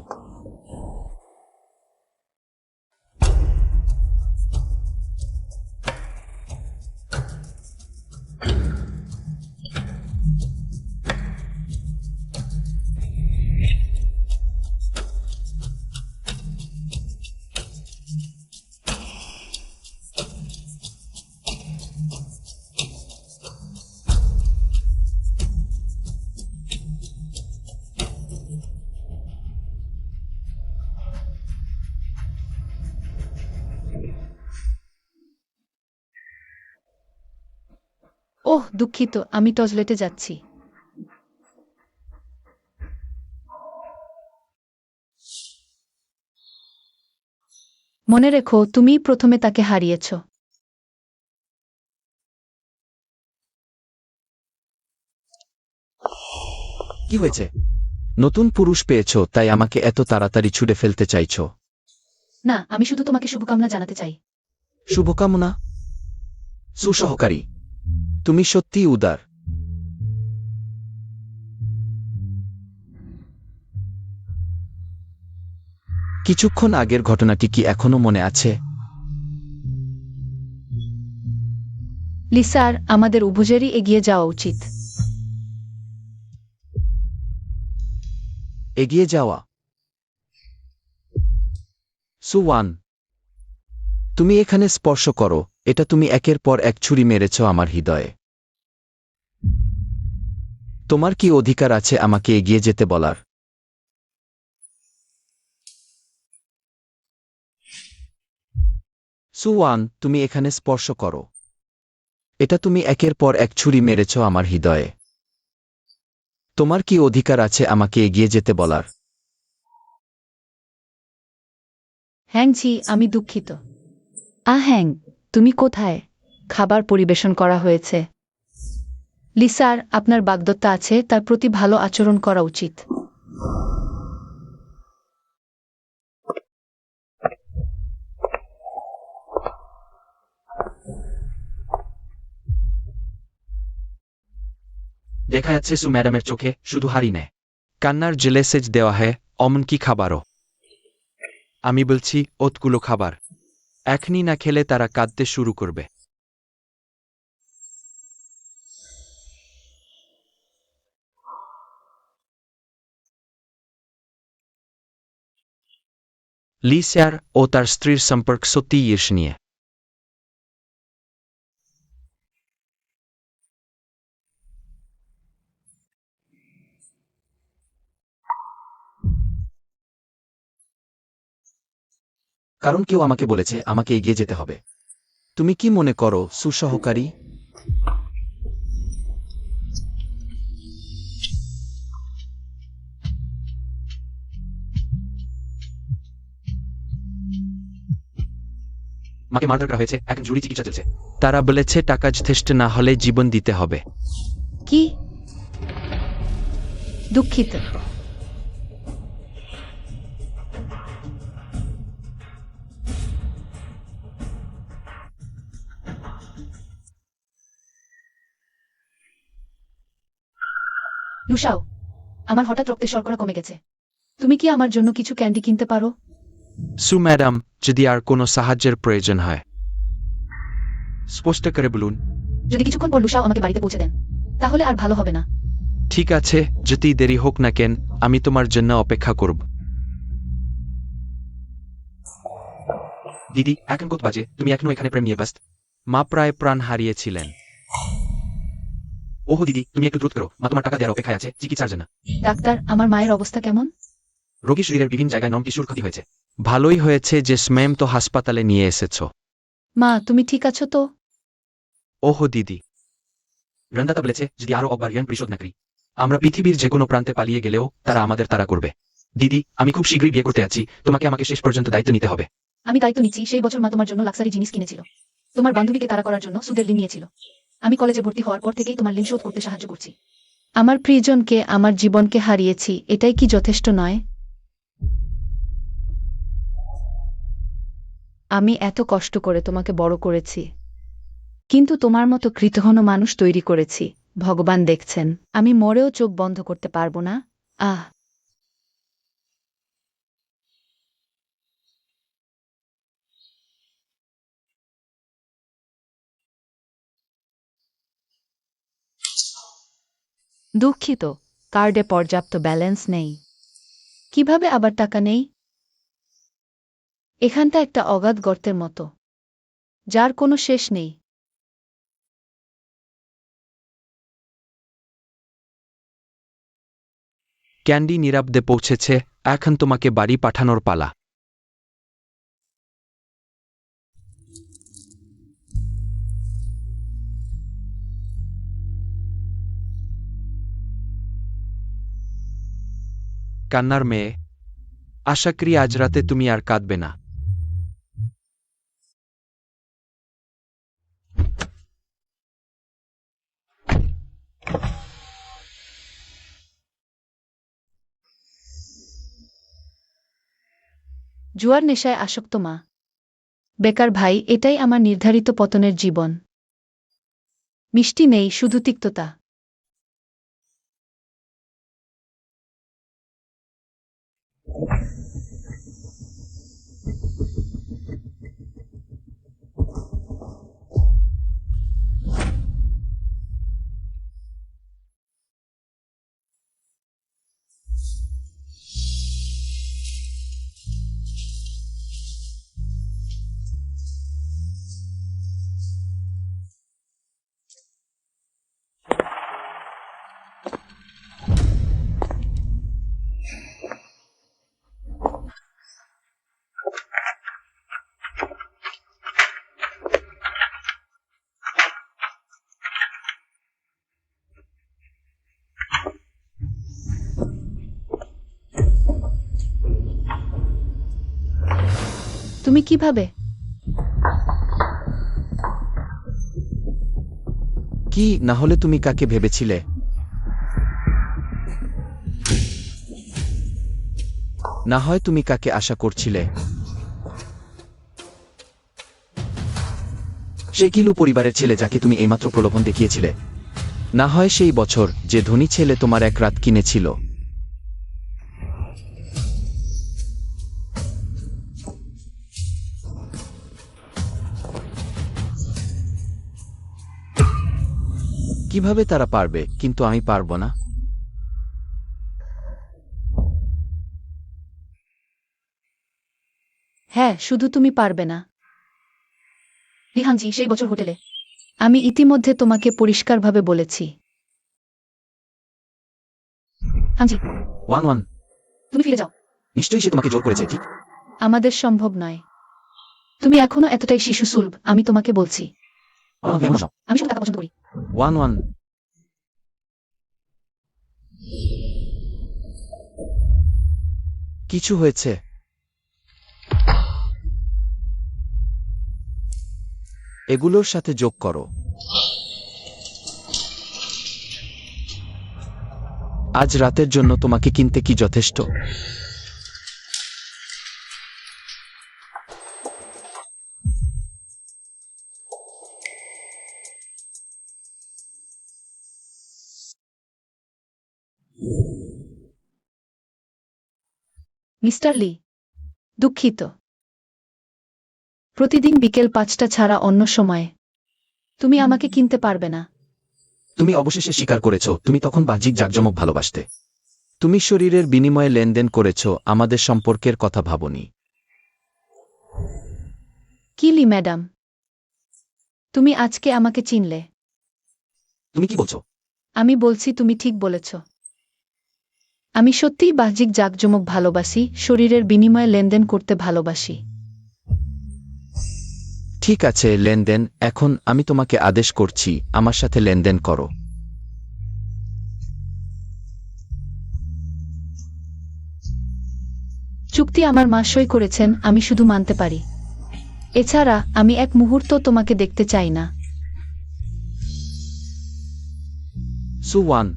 A: ওহ দুঃখিত, আমি টয়লেটে যাচ্ছি। মনে রেখো, তুমিই প্রথমে তাকে হারিয়েছ।
C: কি হয়েছে? নতুন পুরুষ পেয়েছ তাই আমাকে এত তাড়াতাড়ি ছুড়ে ফেলতে চাইছ?
A: না, আমি শুধু তোমাকে শুভকামনা জানাতে চাই।
C: শুভকামনা? সুসহকারী, তুমি সত্যিই উদার। কিছুক্ষণ আগের ঘটনাটি কি এখনো মনে আছে?
A: লিসার, আমাদের উভয়েরই এগিয়ে যাওয়া উচিত।
C: এগিয়ে যাওয়া? সুওয়ান, তুমি এখানে স্পর্শ করো। এটা তুমি একের পর এক ছুরি মেরেছ আমার হৃদয়ে। তোমার কি অধিকার আছে আমাকে এগিয়ে যেতে বলার? সুওয়ান, তুমি এখানে স্পর্শ করো। এটা তুমি একের পর এক ছুরি মেরেছ আমার হৃদয়ে। তোমার কি অধিকার আছে আমাকে এগিয়ে যেতে বলার?
A: হ্যাংঝি, আমি দুঃখিত। হ্যাং, তুমি কোথায়? খাবার পরিবেশন করা হয়েছে। লিসার, আপনার বাগদত্তা আছে, তার প্রতি ভালো আচরণ করা উচিত।
B: দেখা যাচ্ছে সু ম্যাডামের চোখে শুধু হারি নেয়। কান্নার জেলে সেচ দেওয়া হয় অমন কি খাবারও। আমি বলছি ওতগুলো খাবার এখনই না খেলে তারা কাঁদতে শুরু করবে। লিস্যার ও তার স্ত্রীর সম্পর্ক সত্যিই ঈর্ষণীয়।
C: কারণ কেউ আমাকে বলেছে আমাকে এগিয়ে যেতে হবে। তুমি কি মনে করো, সুসহকারী?
B: মাকে মার্ডার করা হয়েছে, এখন জুরি চিকিৎসা চলছে। তারা বলেছে টাকা যথেষ্ট না হলে জীবন দিতে হবে।
A: কি? দুঃখিত। লুসাও, আমার হঠাৎ রক্তের শর্করা কমে গেছে। তুমি কি আমার জন্য কিছু ক্যান্ডি কিনতে পারো?
B: সু ম্যাডাম, যদি আর কোনো সাহায্যের প্রয়োজন হয় স্পষ্ট করে বলুন।
A: যদি কিছুক্ষণ পর লুসাও আমাকে বাড়িতে পৌঁছে দেন, তাহলে আর ভালো হবে না।
B: ঠিক আছে, যদি দেরি হোক না কেন, আমি তোমার জন্য অপেক্ষা করব। দিদি, এখন কত বাজে? তুমি এখনো এখানে প্রেম নিয়ে ব্যস্ত? মা প্রায় প্রাণ হারিয়েছিলেন। ওহো দিদি, তুমি একটু দ্রুত করো, মা তোমার টাকা দেওয়ার অপেক্ষায় আছে চিকিৎসার জন্য।
A: ডাক্তার, আমার মায়ের অবস্থা কেমন?
B: রোগী শরীরের বিভিন্ন জায়গায় নম টিস্যুর ক্ষতি হয়েছে। ভালোই হয়েছে যে স্ম্যাম তো হাসপাতালে নিয়ে এসেছ।
A: মা, তুমি ঠিক আছো তো?
B: ওহো দিদি, রন্দাতা বলেছে যদি আরো একবার ঋণ পরিশোধ না করি, আমরা পৃথিবীর যে কোনো প্রান্তে পালিয়ে গেলেও তারা আমাদের তাড়া করবে। দিদি, আমি খুব শীঘ্রই বিয়ে করতে যাচ্ছি, তোমাকে আমাকে শেষ পর্যন্ত দায়িত্ব নিতে হবে।
A: আমি দায়িত্ব নিচ্ছি। সেই বছর মা তোমার জন্য লাক্সারি জিনিস কিনেছিল। তোমার বান্ধবীকে তাড়া করার জন্য সুদের ঋণ নিয়েছিল। আমি কলেজে ভর্তি হওয়ার পর থেকেই তোমার ঋণ শোধ করতে সাহায্য করছি। আমার প্রিয়জনকে, আমার জীবনকে হারিয়েছি, এটাই কি যথেষ্ট নয়? আমি এত কষ্ট করে তোমাকে বড় করেছি, কিন্তু তোমার মতো কৃতঘ্ন মানুষ তৈরি করেছি। ভগবান দেখছেন, আমি মরেও চোখ বন্ধ করতে পারবো না। আহ, দুঃখিত, কার্ডে পর্যাপ্ত ব্যালেন্স নেই। কিভাবে আবার টাকা নেই? এখানটা একটা অগাধ গর্তের মতো, যার কোনো শেষ নেই।
B: ক্যান্ডি নিরাপদে পৌঁছেছে, এখন তোমাকে বাড়ি পাঠানোর পালা। কান্নার মেয়ে। আশা করি আজ রাতে তুমি আর কাঁদবে না।
A: জুয়ার নেশায় আসক্ত মা। বেকার ভাই, এটাই আমার নির্ধারিত পতনের জীবন। মিষ্টি নেই, শুধু তিক্ততা। তুমি কিভাবে?
C: কি না হলে তুমি কাকে ভেবেছিলে? না হয় তুমি কাকে আশা করছিলে? সে কিলু পরিবারের ছেলে যাকে তুমি এইমাত্র প্রলোভন দেখিয়েছিলে? না হয় সেই বছর যে ধনী ছেলে তোমার এক রাত কিনেছিল? কিভাবে তারা পারবে, কিন্তু আমি পারব না?
A: হ্যাঁ, শুধু তুমি পারবে না। রিহানজি, সেই বছর হোটেলে আমি ইতিমধ্যে তোমাকে পরিষ্কারভাবে বলেছি। হানজি,
C: 1-1।
A: তুমি ফিরে যাও।
C: নিশ্চয়ই সে তোমাকে জোর করেছে, ঠিক?
A: আমাদের সম্ভব নয়। তুমি এখনো এতটাই শিশুসুলভ, আমি তোমাকে বলছি। আমি শুধু টাকা পছন্দ করি।
C: 1-1। কিছু হয়েছে? এগুলোর সাথে যোগ করো। আজ রাতের জন্য তোমাকে কিনতে কি যথেষ্ট?
A: মিস্টার লি, দুঃখিত। প্রতিদিন বিকেল 5টা ছাড়া অন্য সময়ে তুমি আমাকে কিনতে পারবে না।
C: তুমি অবশেষে স্বীকার করেছ তুমি তখন বাহ্যিক জাঁকজমক ভালোবাসতে। তুমি শরীরের বিনিময়ে লেনদেন করেছ, আমাদের সম্পর্কের কথা ভাবনি।
A: কি লি ম্যাডাম, তুমি আজকে আমাকে চিনলে?
C: তুমি কি বলছো?
A: আমি বলছি তুমি ঠিক বলেছ। আমি সত্যিই বাহ্যিক জাঁকজমক ভালোবাসি, শরীরের বিনিময়ে লেনদেন করতে ভালোবাসি।
C: ঠিক আছে, লেনদেন। এখন আমি তোমাকে আদেশ করছি, আমার সাথে লেনদেন করো।
A: চুক্তি আমার মা সই করেছেন, আমি শুধু মানতে পারি। এছাড়া আমি এক মুহূর্ত তোমাকে দেখতে চাই না।
C: সুওয়ান,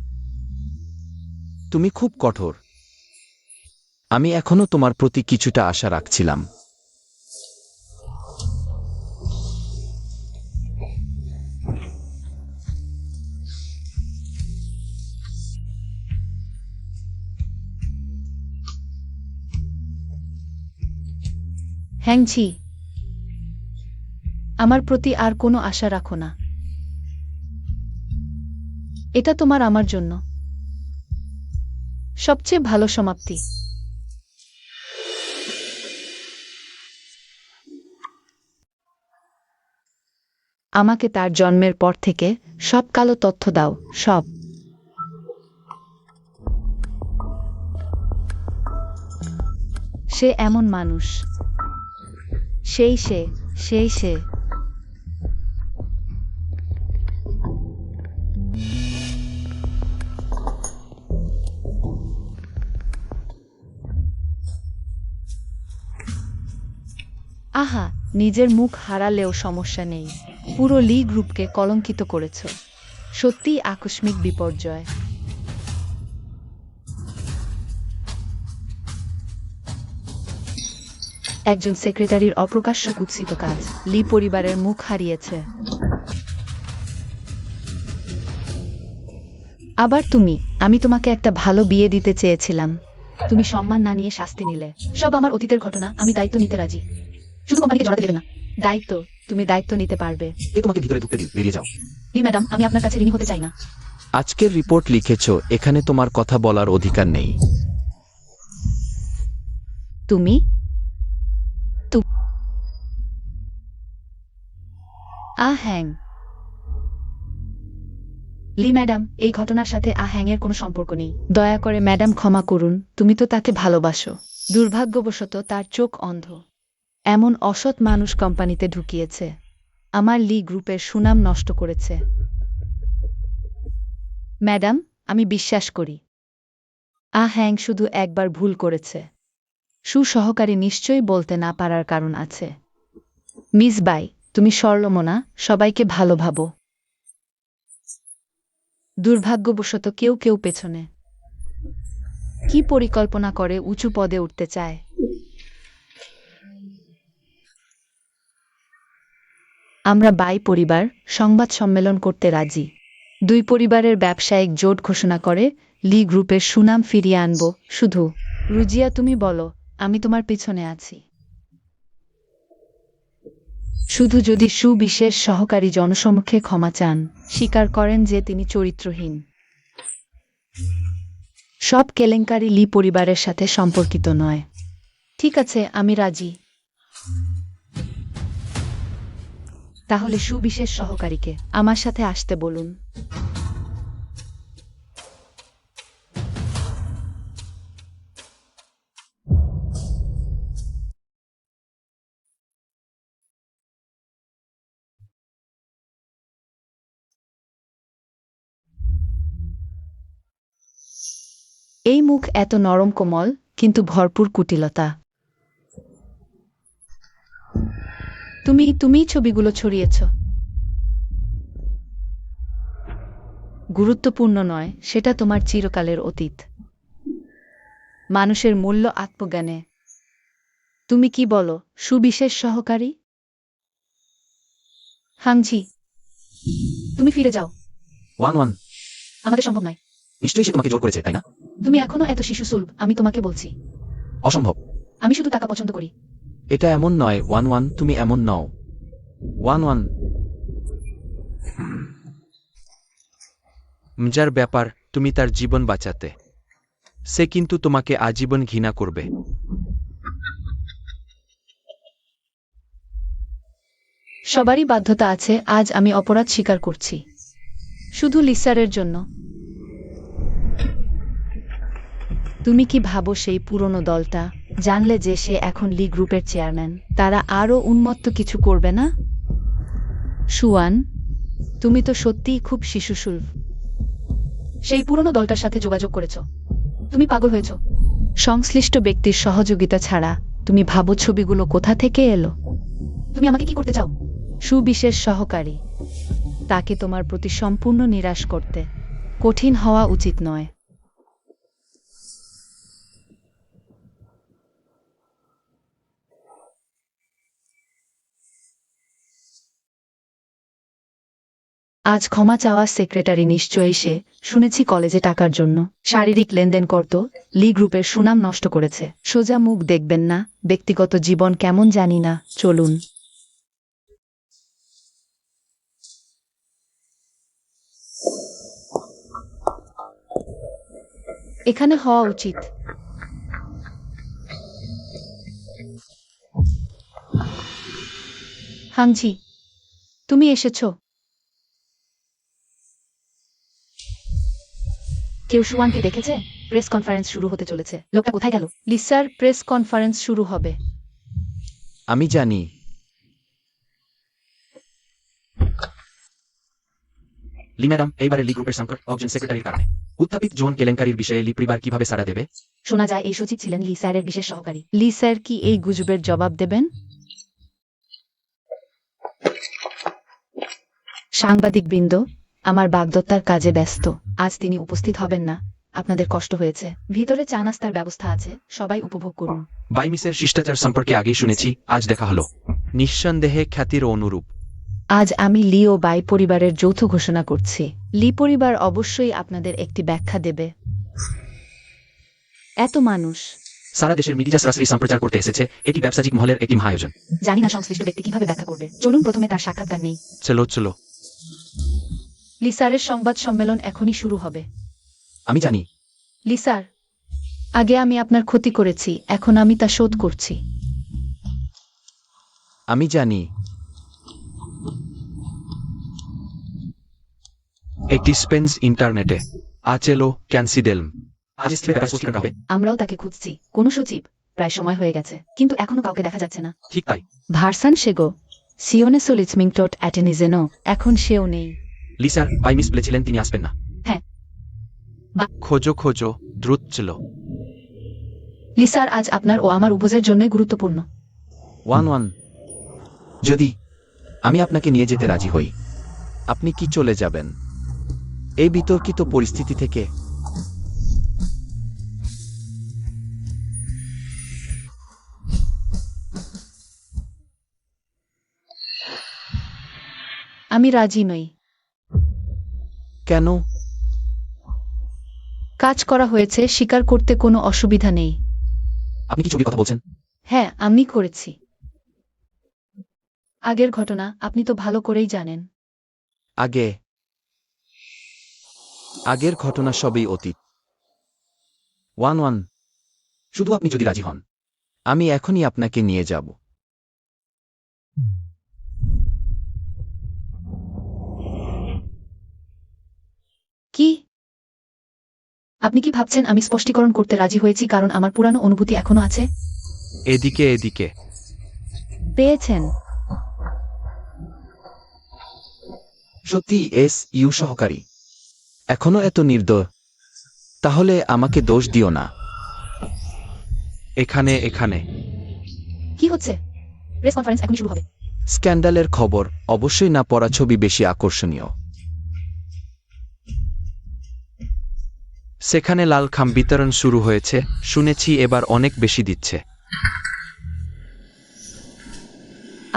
C: তুমি খুব কঠোর। আমি এখনো তোমার প্রতি কিছুটা আশা রাখছিলাম।
A: হ্যাংঝি, আমার প্রতি আর কোনো আশা রাখো না। এটা তোমার আমার জন্য সবচেয়ে ভালো সমাপ্তি। আমাকে তার জন্মের পর থেকে সব কালো তথ্য দাও, সব। সে এমন মানুষ। সেই সে। হাহা, নিজের মুখ হারালেও সমস্যা নেই। পুরো লি গ্রুপকে কলঙ্কিত করেছ। সত্যিই আকস্মিক বিপর্যয়। একজন সেক্রেটারির অপ্রকাশ্য কুৎসিত কাজ লি পরিবারের মুখ হারিয়েছে। আবার তুমি, আমি তোমাকে একটা ভালো বিয়ে দিতে চেয়েছিলাম। তুমি সম্মান না নিয়ে শাস্তি নিলে। সব আমার অতীতের ঘটনা, আমি দায়িত্ব নিতে রাজি। শুধু কোম্পানিকে জড়াতে দেবে না। দায়িত্ব, তুমি দায়িত্ব নিতে পারবে।
C: এ তোমাকে ভিতরে ঢুকতে দিন, বেরিয়ে যাও।
A: লি ম্যাডাম, আমি আপনার কাছে ঋণী হতে চাই না।
C: আজকের রিপোর্ট লিখেছ, এখানে তোমার কথা বলার অধিকার নেই।
A: তুমি হ্যাং। লি ম্যাডাম, এই ঘটনার সাথে হ্যাংয়ের কোনো সম্পর্ক নেই। দয়া করে ম্যাডাম ক্ষমা করুন, তুমি তো তাকে ভালোবাসো। দুর্ভাগ্যবশত তার চোখ অন্ধ। এমন অসৎ মানুষ কোম্পানিতে ঢুকিয়েছে। আমার লি গ্রুপের সুনাম নষ্ট করেছে। ম্যাডাম, আমি বিশ্বাস করি হ্যাং শুধু একবার ভুল করেছে। সুসহকারী নিশ্চয়ই বলতে না পারার কারণ আছে। মিস বাই, তুমি সরলমনা, সবাইকে ভালো ভাবো। দুর্ভাগ্যবশত কেউ কেউ পেছনে কি পরিকল্পনা করে উঁচু পদে উঠতে চায়। আমরা বাই পরিবার সংবাদ সম্মেলন করতে রাজি। দুই পরিবারের ব্যবসায়িক জোট ঘোষণা করে লি গ্রুপের সুনাম ফিরিয়ে আনব। শুধু রুজিয়া, তুমি বলো, আমি তোমার পিছনে আছি। শুধু যদি সুবিশেষ সহকারী জনসমক্ষে ক্ষমা চান, স্বীকার করেন যে তিনি চরিত্রহীন। সব কেলেঙ্কারি লি পরিবারের সাথে সম্পর্কিত নয়। ঠিক আছে, আমি রাজি। তাহলে সুবিশেষ সহকারীকে আমার সাথে আসতে বলুন। এই মুখ এত নরম কোমল, কিন্তু ভরপুর কুটিলতা। তুমিই ছবিগুলো ছড়িয়েছ। গুরুত্বপূর্ণ নয়, সেটা তোমার চিরকালের অতীত। মানুষের মূল্য আত্মজ্ঞানে। তুমি কি বলো, সুবিশেষ সহকারী? হাংঝি, তুমি ফিরে যাও।
C: ওয়ান।
A: আমাদের সম্ভব নয়।
C: নিশ্চয়ই সে তোমাকে জোর করেছে, তাই না?
A: তুমি এখনো এত শিশুসুলভ, আমি তোমাকে বলছি।
C: অসম্ভব।
A: আমি শুধু টাকা পছন্দ করি।
C: এটা এমন নয় ওয়ান, তুমি এমন নও। ওয়ান।
B: মজার ব্যাপার, তুমি তার জীবন বাঁচাতে। সে কিন্তু তোমাকে আজীবন ঘৃণা করবে।
A: সবারই বাধ্যতা আছে। আজ আমি অপরাধ স্বীকার করছি, শুধু লিসারের জন্য। তুমি কি ভাবো সেই পুরনো দলটা জানলে যে সে এখন লি গ্রুপের চেয়ারম্যান, তারা আরও উন্মত্ত কিছু করবে না? সুয়ান, তুমি তো সত্যিই খুব শিশুসুলভ। সেই পুরনো দলটার সাথে যোগাযোগ করেছ। তুমি পাগল হয়েছ। সংশ্লিষ্ট ব্যক্তির সহযোগিতা ছাড়া তুমি ভাবো ছবিগুলো কোথা থেকে এলো? তুমি আমাকে কি করতে চাও? সুবিশেষ সহকারী। তাকে তোমার প্রতি সম্পূর্ণ নিরাশ করতে কঠিন হওয়া উচিত নয়। আজ ক্ষমা চাওয়া সেক্রেটারি নিশ্চয়ই সে। শুনেছি কলেজে টাকার জন্য শারীরিক লেনদেন করত। লি গ্রুপের সুনাম নষ্ট করেছে। সোজা মুখ দেখবেন না, ব্যক্তিগত জীবন কেমন জানি না। চলুন। এখানে হওয়া উচিত। হাংঝি, তুমি এসেছো। কেউ সুয়ানকে দেখেছে? প্রেস কনফারেন্স শুরু হতে চলেছে। লোকটা কোথায় গেল? লিসার, প্রেস কনফারেন্স শুরু হবে।
C: আমি জানি। লি ম্যাডাম, এইবারে লি গ্রুপের সংকট একজন সেক্রেটারির কারণে। উত্থাপিত জোন কেলেঙ্কারির বিষয়ে লি পরিবার কিভাবে সাড়া দেবে?
A: শোনা যায় এই সচিব ছিলেন লি স্যারের বিশেষ সহকারী। লি স্যার কি এই গুজবের জবাব দেবেন? সাংবাদিকবৃন্দ, আমার বাগদত্তার কাজে ব্যস্ত, আজ তিনি উপস্থিত হবেন না। আপনাদের কষ্ট হয়েছে। ভিতরে চা নাস্তার ব্যবস্থা আছে, সবাই উপভোগ করুন।
B: বাই মিসের শিষ্টাচার সম্পর্কে আগেই শুনেছি, আজ দেখা হলো। নিঃসন্দেহে খ্যাতির অনুরূপ।
A: আজ আমি লি ও বাই পরিবারের যৌথ ঘোষণা করছি। লি পরিবার অবশ্যই আপনাদের একটি ব্যাখ্যা দেবে। এত মানুষ,
B: সারা দেশের মিডিয়া সরাসরি সম্প্রচার করতে এসেছে, এটি ব্যবসায়িক মহলের একটি মহায়োজন।
A: জানি না সংশ্লিষ্ট ব্যক্তি কিভাবে ব্যাখ্যা করবে। চলুন প্রথমে তার সাক্ষাৎকার নেই।
B: চলো চলো।
A: লিসারের সংবাদ সম্মেলন এখনই শুরু হবে।
C: আমি জানি।
A: লিসার, আগে আমি আপনার ক্ষতি করেছি, এখন আমি তা শোধ করছি।
C: আমি জানি।
B: একটি স্পেন্স ইন্টারনেটে আচেলো ক্যান্সিডেলম। আজ স্ত্রীর ব্যাপারে পোস্ট করা হবে।
A: আমরাও তাকে খুঁজছি। কোন সচিব? প্রায় সময় হয়ে গেছে, কিন্তু এখনো কাউকে দেখা যাচ্ছে না।
B: ঠিক তাই।
A: ভার্সান সেগো সিওনে সোলিসমিংটট অ্যাটেনিজেনো, এখন সেও নেই।
B: লিসার, বাই মিস বলেছিলেন তিনি আসবেন না।
A: হ্যাঁ।
B: খোঁজো খোঁজো, দ্রুত চলো।
A: লিসার, আজ আপনার ও আমার উপজের জন্য গুরুত্বপূর্ণ।
C: 1-1। যদি আমি আপনাকে নিয়ে যেতে রাজি হই, আপনি কি চলে যাবেন এই বিতর্কিত পরিস্থিতি থেকে?
A: আমি রাজি নই।
C: কেন?
A: কাজ করা হয়েছে, স্বীকার করতে কোনো অসুবিধা নেই।
C: আপনি কি ছবির কথা বলছেন?
A: হ্যাঁ, আমি করেছি। আগের ঘটনা আপনি তো ভালো করেই জানেন।
C: আগের ঘটনা সবই অতীত। 1-1।
B: শুধু আপনি যদি রাজি হন।
C: আমি এখনই আপনাকে নিয়ে যাব।
A: কি? আপনি কি ভাবছেন আমি স্পষ্টীকরণ করতে রাজি হয়েছি কারণ আমার পুরানো অনুভূতি এখনো আছে?
B: এদিকে এদিকে।
A: পেয়েছেন?
C: সত্যি ইউ সহকারী এখনো এত নির্দয়? তাহলে আমাকে দোষ দিও না।
B: এখানে এখানে।
A: কি হচ্ছে? প্রেস কনফারেন্স এখনই শুরু হবে।
C: স্ক্যান্ডালের খবর, অবশ্যই না পড়া ছবি বেশি আকর্ষণীয়।
B: সেখানে লাল খাম বিতরণ শুরু হয়েছে, শুনেছি এবার অনেক বেশি দিচ্ছে।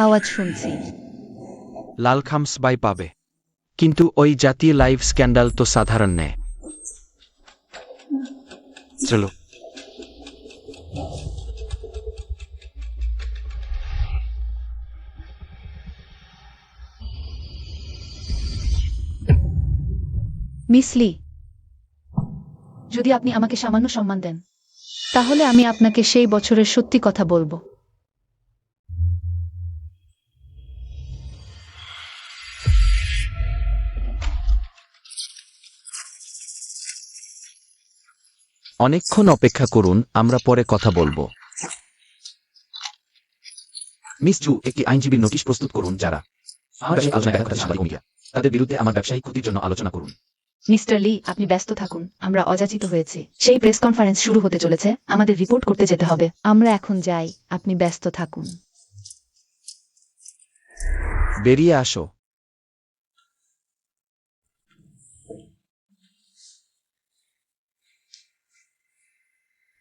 A: আওয়াজ শুনছি।
B: লাল খাম সবাই পাবে, কিন্তু ওই জাতীয় লাইভ স্ক্যান্ডাল তো সাধারণ নেয়। চলো।
A: মিস লি, যদি আপনি আমাকে সামান্য সম্মান দেন, তাহলে আমি আপনাকে সেই বছরের সত্যি কথা বলবো।
C: অনেকক্ষণ অপেক্ষা করুন, আমরা পরে কথা বলবো। মিস জু, একটি আইনজীবীর নোটিশ প্রস্তুত করুন যারা আমার ব্যবসায়িক আলোচনায় ব্যাঘাত ঘটাচ্ছে সাংবাদিক ভূমিকা। তাদের বিরুদ্ধে আমার ব্যবসায়িক ক্ষতির জন্য আলোচনা করুন।
A: মিস্টার লি, আপনি ব্যস্ত থাকুন, আমরা অযাচিত হয়েছি। সেই প্রেস কনফারেন্স শুরু হতে চলেছে, আমাদের রিপোর্ট করতে যেতে হবে। আমরা এখন যাই, আপনি ব্যস্ত থাকুন।
C: বেরিয়ে আসো।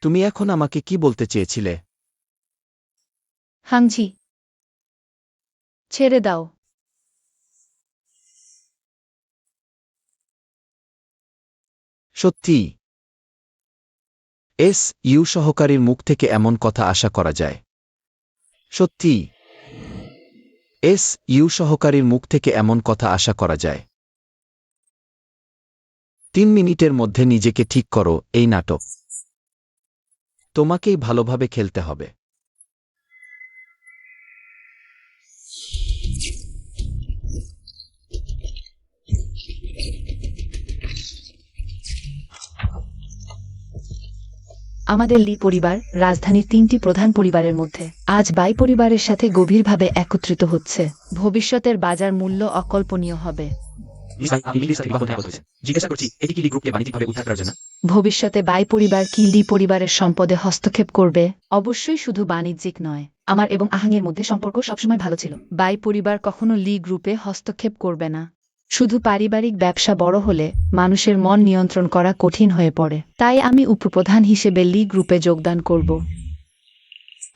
C: তুমি এখন আমাকে কি বলতে চেয়েছিলে?
A: হাংঝি, ছেড়ে দাও।
C: সত্যি ইউ সহকারীর মুখ থেকে এমন কথা আশা করা যায়? সত্যি ইউ সহকারীর মুখ থেকে এমন কথা আশা করা যায়? 3 মিনিটের মধ্যে নিজেকে ঠিক করো, এই নাটক তোমাকেই ভালোভাবে খেলতে হবে।
A: আমাদের লি পরিবার রাজধানীর 3টি প্রধান পরিবারের মধ্যে আজ বাই পরিবারের সাথে গভীরভাবে একত্রিত হচ্ছে। ভবিষ্যতের বাজার মূল্য অকল্পনীয় হবে।
B: জিজ্ঞাসা করছি, এটি কি লি গ্রুপকে বাণিজ্যিকভাবে উদ্ধার করার জন্য?
A: ভবিষ্যতে বাই পরিবার কি লি পরিবারের সম্পদে হস্তক্ষেপ করবে? অবশ্যই শুধু বাণিজ্যিক নয়। আমার এবং আহাংয়ের মধ্যে সম্পর্ক সবসময় ভালো ছিল। বাই পরিবার কখনো লি গ্রুপে হস্তক্ষেপ করবে না। শুধু পারিবারিক ব্যবসা বড় হলে মানুষের মন নিয়ন্ত্রণ করা কঠিন হয়ে পড়ে। তাই আমি উপপ্রধান হিসেবে লি গ্রুপে যোগদান করব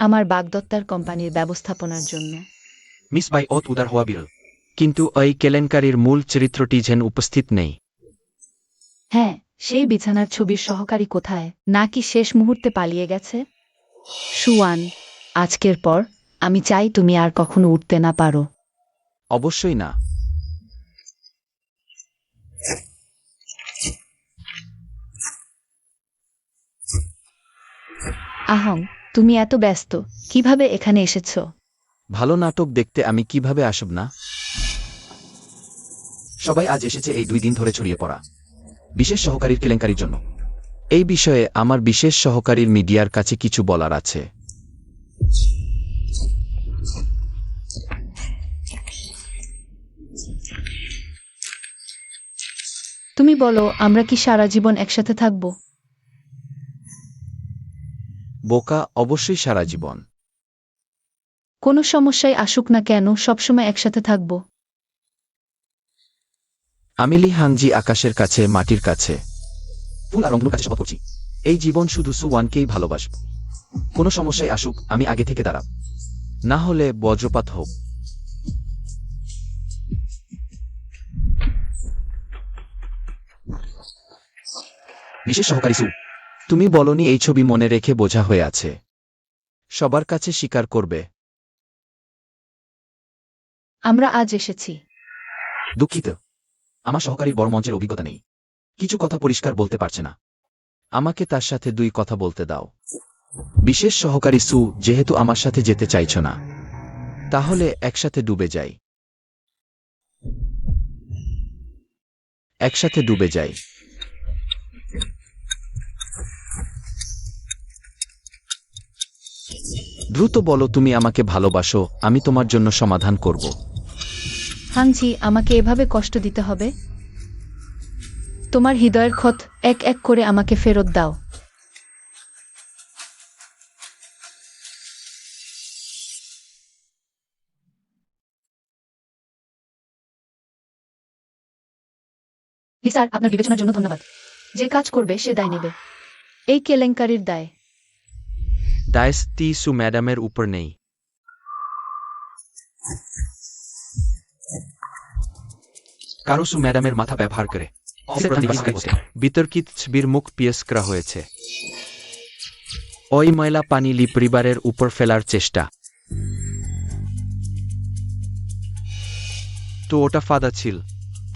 A: আমার বাগদত্তার কোম্পানির ব্যবস্থাপনার জন্য।
B: মিস বাই অত উদার হওয়া বিরল, কিন্তু এই কেলেঙ্কারির মূল চরিত্রটি যেন উপস্থিত নেই।
A: হ্যাঁ, সেই বিছানার ছবির সহকারী কোথায়? নাকি শেষ মুহূর্তে পালিয়ে গেছে? সুয়ান, আজকের পর আমি চাই তুমি আর কখনো উঠতে না পারো।
C: অবশ্যই না।
A: আহং, তুমি এত ব্যস্ত, কিভাবে এখানে এসেছ?
C: ভালো নাটক দেখতে আমি কিভাবে আসব না? সবাই আজ এসেছে এই 2 দিন ধরে ছড়িয়ে পড়া বিশেষ সহকারীর কেলেঙ্কারির জন্য। এই বিষয়ে আমার বিশেষ সহকারীর মিডিয়ার কাছে কিছু বলার আছে।
A: তুমি বলো, আমরা কি সারা জীবন একসাথে থাকব?
C: বোকা, অবশ্যই সারা জীবন।
A: কোনো সমস্যায় আসুক না কেন, সবসময় একসাথে থাকব।
C: আমি লি হাংজি আকাশের কাছে, মাটির কাছে, ফুল আর রঙগুলোর কাছে শপথ করছি, এই জীবন শুধু সুওয়ানকেই ভালোবাসব। কোনো সমস্যায় আসুক, আমি আগে থেকে দাঁড়াব, না হলে বজ্রপাত হোক। বিশেষ সহকারী সু, তুমি বলনি এই ছবি মনে রেখে বোঝা হয়ে আছে, সবার কাছে স্বীকার করবে?
A: আমরা আজ এসেছি।
C: দুঃখিত, আমার সহকারীর বড় মঞ্চের অভিজ্ঞতা নেই, কিছু কথা পরিষ্কার বলতে পারছে না। আমাকে তার সাথে 2 কথা বলতে দাও। বিশেষ সহকারী সু, যেহেতু আমার সাথে যেতে চাইছ না, তাহলে একসাথে ডুবে যাই। একসাথে ডুবে যাই। দ্রুত বলো তুমি আমাকে ভালোবাসো, আমি তোমার জন্য সমাধান করব।
A: হাংজি, আমাকে এভাবে কষ্ট দিতে হবে? তোমার হৃদয়ের ক্ষত এক এক করে আমাকে ফেরত দাও। স্যার, আপনার বিবেচনার জন্য ধন্যবাদ। যে কাজ করবে সে দায় নেবে। এই কেলেঙ্কারির দায়
B: দায়স্তি সু ম্যাডামের উপর নেই। কারো সু ম্যাডামের মাথা ব্যবহার করে বিতর্কিত ছবির মুখ পিয়াস করা হয়েছে। ওই ময়লা পানি লি পরিবারের উপর ফেলার চেষ্টা। তো ওটা ফাদা ছিল।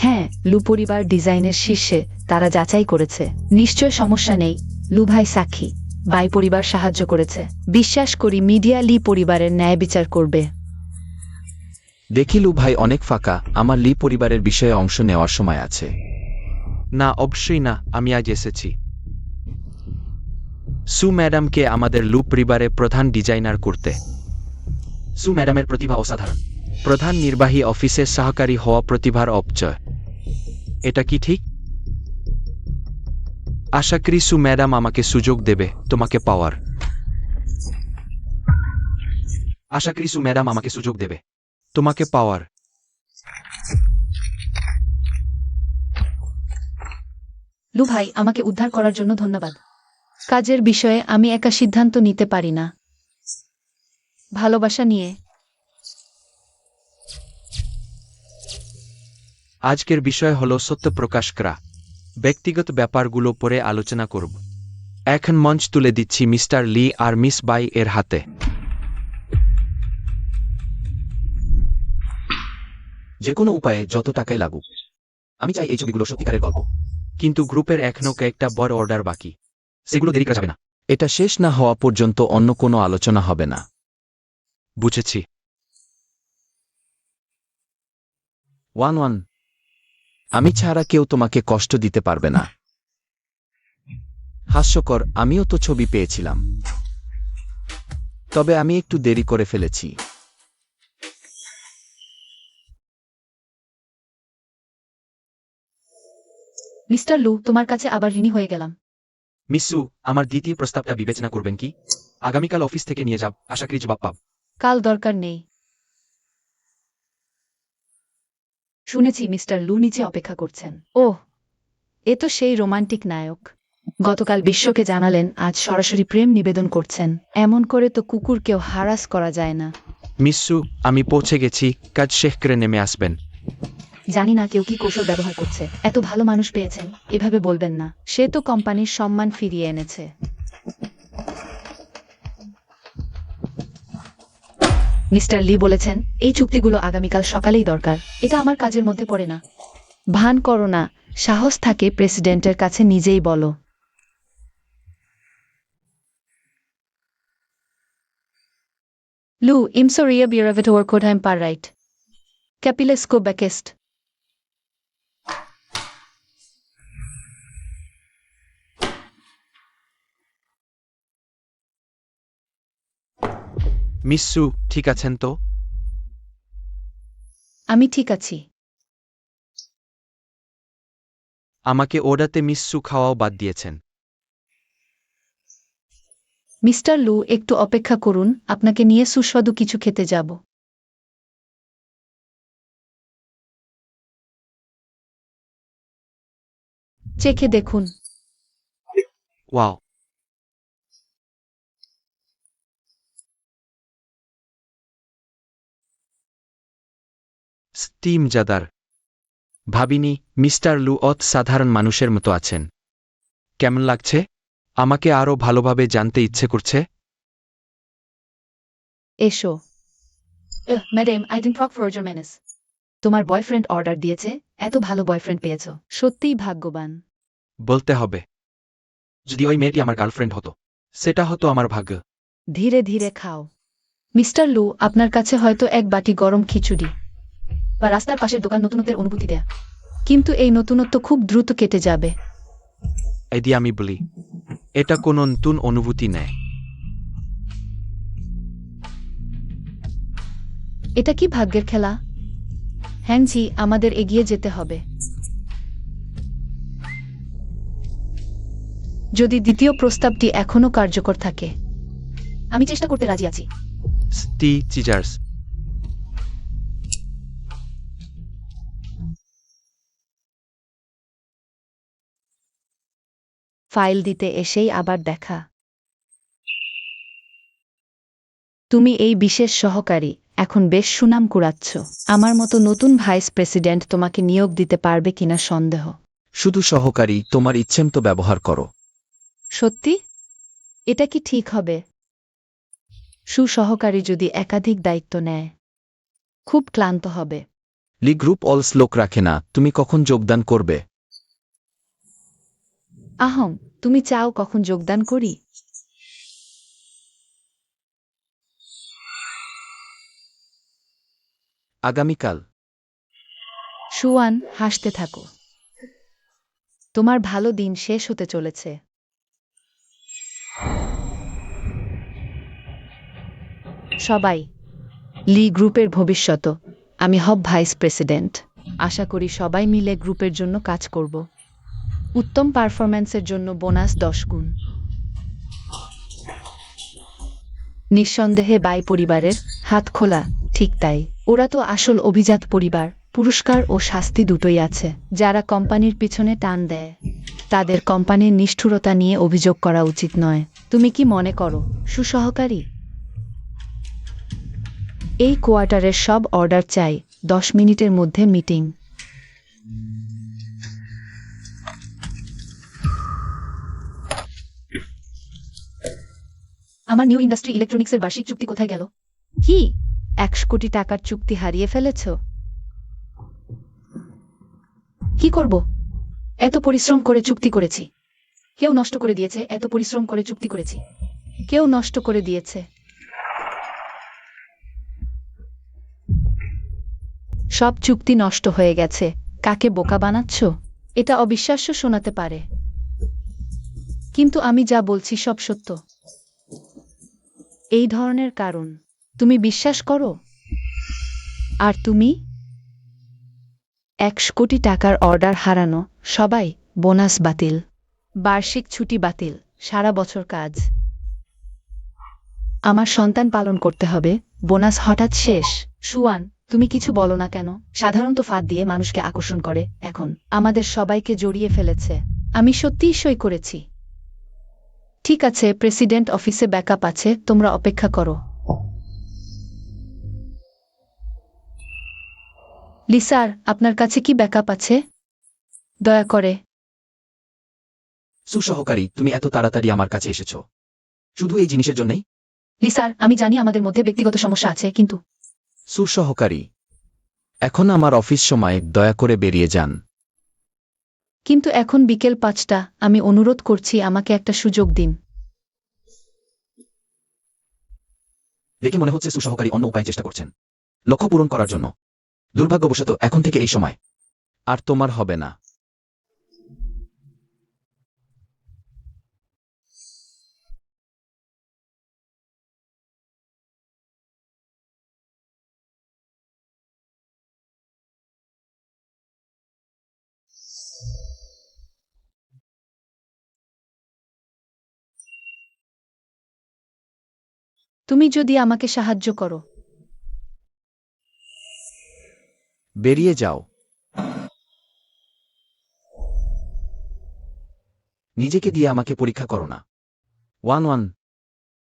A: হ্যাঁ, লু পরিবার ডিজাইনের শীর্ষে তারা যাচাই করেছে। নিশ্চয় সমস্যা নেই, লু ভাই সাক্ষী। বাই পরিবার সাহায্য করেছে। বিশ্বাস করি মিডিয়া লি পরিবারের ন্যায় বিচার করবে।
C: দেখিলু ভাই অনেক ফাঁকা, আমার লি পরিবারের বিষয়ে অংশ নেওয়ার সময় আছে।
B: না, অবশ্যই না, আমি আজ এসেছি সু ম্যাডামকে আমাদের লু পরিবারে প্রধান ডিজাইনার করতে।
C: সু ম্যাডামের প্রতিভা অসাধারণ।
B: প্রধান নির্বাহী অফিসের সহকারী হওয়া প্রতিভার অপচয়। এটা কি ঠিক? আশা করি সু ম্যাডাম আমাকে সুযোগ দেবে তোমাকে পাওয়ার।
C: আশা করি সু ম্যাডাম আমাকে সুযোগ দেবে
B: তোমাকে পাওয়ার।
A: লু ভাই, আমাকে উদ্ধার করার জন্য ধন্যবাদ। কাজের বিষয়ে আমি একা সিদ্ধান্ত নিতে পারি না। ভালোবাসা নিয়ে
B: আজকের বিষয় হল সত্য প্রকাশ করা। ব্যক্তিগত ব্যাপারগুলো পরে আলোচনা করব। এখন মঞ্চ তুলে দিচ্ছি মিস্টার লি আর মিস বাই এর হাতে।
C: যে কোনো উপায়ে যত টাকাই লাগুক, আমি চাই এই ছবিগুলো সত্যিকারের গল্প।
B: কিন্তু গ্রুপের এখনও কয়েকটা বড় অর্ডার বাকি,
C: সেগুলো দেরি করা যাবে না। এটা শেষ না হওয়া পর্যন্ত অন্য কোনো আলোচনা হবে না।
B: বুঝেছি।
C: 1-1, আমি ছাড়া কেউ তোমাকে কষ্ট দিতে পারবে না। হাস্যকর, আমিও তো ছবি পেয়েছিলাম, তবে আমি একটু দেরি করে ফেলেছি।
A: মিস্টার লু, তোমার কাছে আবার ঋণী হয়ে গেলাম।
B: মিসু, আমার দ্বিতীয় প্রস্তাবটা বিবেচনা করবেন কি? আগামীকাল অফিস থেকে নিয়ে যাব, আশা করি জবাব পাব।
A: কাল দরকার নেই। শুনেছি মিস্টার লু নিচে অপেক্ষা করছেন। ওহ, এ তো সেই রোমান্টিক নায়ক। গতকাল বিশ্বকে জানালেন আজ সরাসরি প্রেম নিবেদন করছেন। এমন করে তো কুকুরকেও হারাস করা যায় না।
B: মিসু, আমি পৌঁছে গেছি, কাজ শেষ করে নেমে আসবেন।
A: জানি না কেউ কি কৌশল ব্যবহার করছে। এত ভালো মানুষ পেয়েছেন, এভাবে বলবেন না। সে তো কোম্পানির সম্মান ফিরিয়ে এনেছে। মিস্টার লি বলেছেন এই চুক্তিগুলো আগামীকাল সকালেই দরকার। এটা আমার কাজের মধ্যে পড়ে না। ভান করো না, সাহস থাকে প্রেসিডেন্টের কাছে নিজেই বলো। Lou, im Soria Biravitor Kodheim Parreit. Capilesko Bekest.
B: Miso, ঠিক আছেন তো?
A: আমি ঠিক আছি।
B: আমাকে ওডাতে মিসু খাওয়াও বাদ দিয়েছেন।
A: মিস্টার লু, একটু অপেক্ষা করুন, আপনাকে নিয়ে সুস্বাদু কিছু খেতে যাব। চেখে দেখুন।
B: ওয়াও, স্টিম জাদার। ভাবিনি মিস্টার লু সাধারণ মানুষের মতো আছেন। কেমন লাগছে? আমাকে আরও ভালোভাবে জানতে ইচ্ছে করছে।
A: এসো। Madam, I didn't talk for your manners. তোমার বয়ফ্রেন্ড অর্ডার দিয়েছে, এত ভালো বয়ফ্রেন্ড পেয়েছো, সত্যিই ভাগ্যবান।
B: বলতে হবে। যদি ওই মেয়েটি আমার গার্লফ্রেন্ড হতো, সেটা হতো আমার ভাগ্য।
A: ধীরে ধীরে খাও। মিস্টার লু, আপনার কাছে হয়তো এক বাটি গরম খিচুড়ি বা রাস্তার পাশের দোকান নতুনত্বের অনুভূতি দেয়া, কিন্তু এই নতুনত্ব খুব দ্রুত কেটে যাবে।
B: এই দিয়ে আমি বলি, এটা কোনো নতুন অনুভূতি নেয়।
A: এটা কি ভাগ্যের খেলা? হ্যাংজি, আমাদের এগিয়ে যেতে হবে। যদি দ্বিতীয় প্রস্তাবটি এখনো কার্যকর থাকে, আমি চেষ্টা করতে রাজি আছি।
B: চিজার্স।
A: ফাইল দিতে এসেই আবার দেখা। তুমি এই বিশেষ সহকারী, এখন বেশ সুনাম কুড়াচ্ছ। আমার মতো নতুন ভাইস প্রেসিডেন্ট তোমাকে নিয়োগ দিতে পারবে কিনা সন্দেহ।
C: শুধু সহকারী, তোমার ইচ্ছেমতো ব্যবহার করো।
A: সত্যি? এটা কি ঠিক হবে? সুসহকারী যদি একাধিক দায়িত্ব নেয়, খুব ক্লান্ত হবে।
C: লি গ্রুপ অলস লোক রাখে না, তুমি কখন যোগদান করবে?
A: আহং, তুমি চাও কখন যোগদান করি?
C: আগামীকাল।
A: সুয়ান, হাসতে থাকো। তোমার ভালো দিন শেষ হতে চলেছে। সবাই, লি গ্রুপের ভবিষ্যৎ। আমি হব ভাইস প্রেসিডেন্ট। আশা করি সবাই মিলে গ্রুপের জন্য কাজ করব। উত্তম পারফরম্যান্সের জন্য বোনাস 10 গুণ। নিঃসন্দেহে বাই পরিবারের হাত খোলা, ঠিক তাই। ওরা তো আসল অভিজাত পরিবার, পুরস্কার ও শাস্তি দুটোই আছে। যারা কোম্পানির পিছনে টান দেয়, তাদের কোম্পানির নিষ্ঠুরতা নিয়ে অভিযোগ করা উচিত নয়। তুমি কি মনে করো, সুসহকারী? এই কোয়ার্টারের সব অর্ডার চাই, 10 মিনিটের মধ্যে মিটিং। আমার নিউ ইন্ডাস্ট্রি ইলেকট্রনিক্সের বার্ষিক চুক্তি কোথায় গেল? কি 100 কোটি টাকার চুক্তি হারিয়ে ফেলেছ? কি করব? এত পরিশ্রম করে চুক্তি করেছি। কেউ নষ্ট করে দিয়েছে, এত পরিশ্রম করে চুক্তি করেছি। কেউ নষ্ট করে দিয়েছে। সব চুক্তি নষ্ট হয়ে গেছে। কাকে বোকা বানাচ্ছ? এটা অবিশ্বাস্য শোনাতে পারে, কিন্তু আমি যা বলছি সব সত্য। এই ধরনের কারণ তুমি বিশ্বাস করো? আর তুমি? 100 কোটি টাকার অর্ডার হারানো, সবাই, বোনাস বাতিল, বার্ষিক ছুটি বাতিল, সারা বছর কাজ। আমার সন্তান পালন করতে হবে, বোনাস হঠাৎ শেষ, সুয়ান, তুমি কিছু বলো না কেন? সাধারণত ফাঁদ দিয়ে মানুষকে আকর্ষণ করে, এখন আমাদের সবাইকে জড়িয়ে ফেলেছে। আমি সত্যিই সই করেছি। ঠিক আছে, প্রেসিডেন্ট অফিসে ব্যাকআপ আছে, তোমরা অপেক্ষা করো। লিসার, আপনার কাছে কি ব্যাকআপ আছে? দয়া করে।
C: সুসহকারী, তুমি এত তাড়াতাড়ি আমার কাছে এসেছো শুধু এই জিনিসের জন্যই?
A: লিসার, আমি জানি আমাদের মধ্যে ব্যক্তিগত সমস্যা আছে, কিন্তু
C: সুসহকারী, এখন আমার অফিস সময়, দয়া করে বেরিয়ে যান।
A: কিন্তু এখন বিকেল 5টা, আমি অনুরোধ করছি আমাকে একটা সুযোগ দিন।
C: দেখে মনে হচ্ছে সুসহকারী অন্য উপায় চেষ্টা করছেন লক্ষ্য পূরণ করার জন্য। দুর্ভাগ্যবশত এখন থেকে এই সময় আর তোমার হবে না।
A: তুমি যদি আমাকে সাহায্য করো।
C: বেরিয়ে যাও। নিজেকে দিয়ে আমাকে পরীক্ষা করো না। 1-1।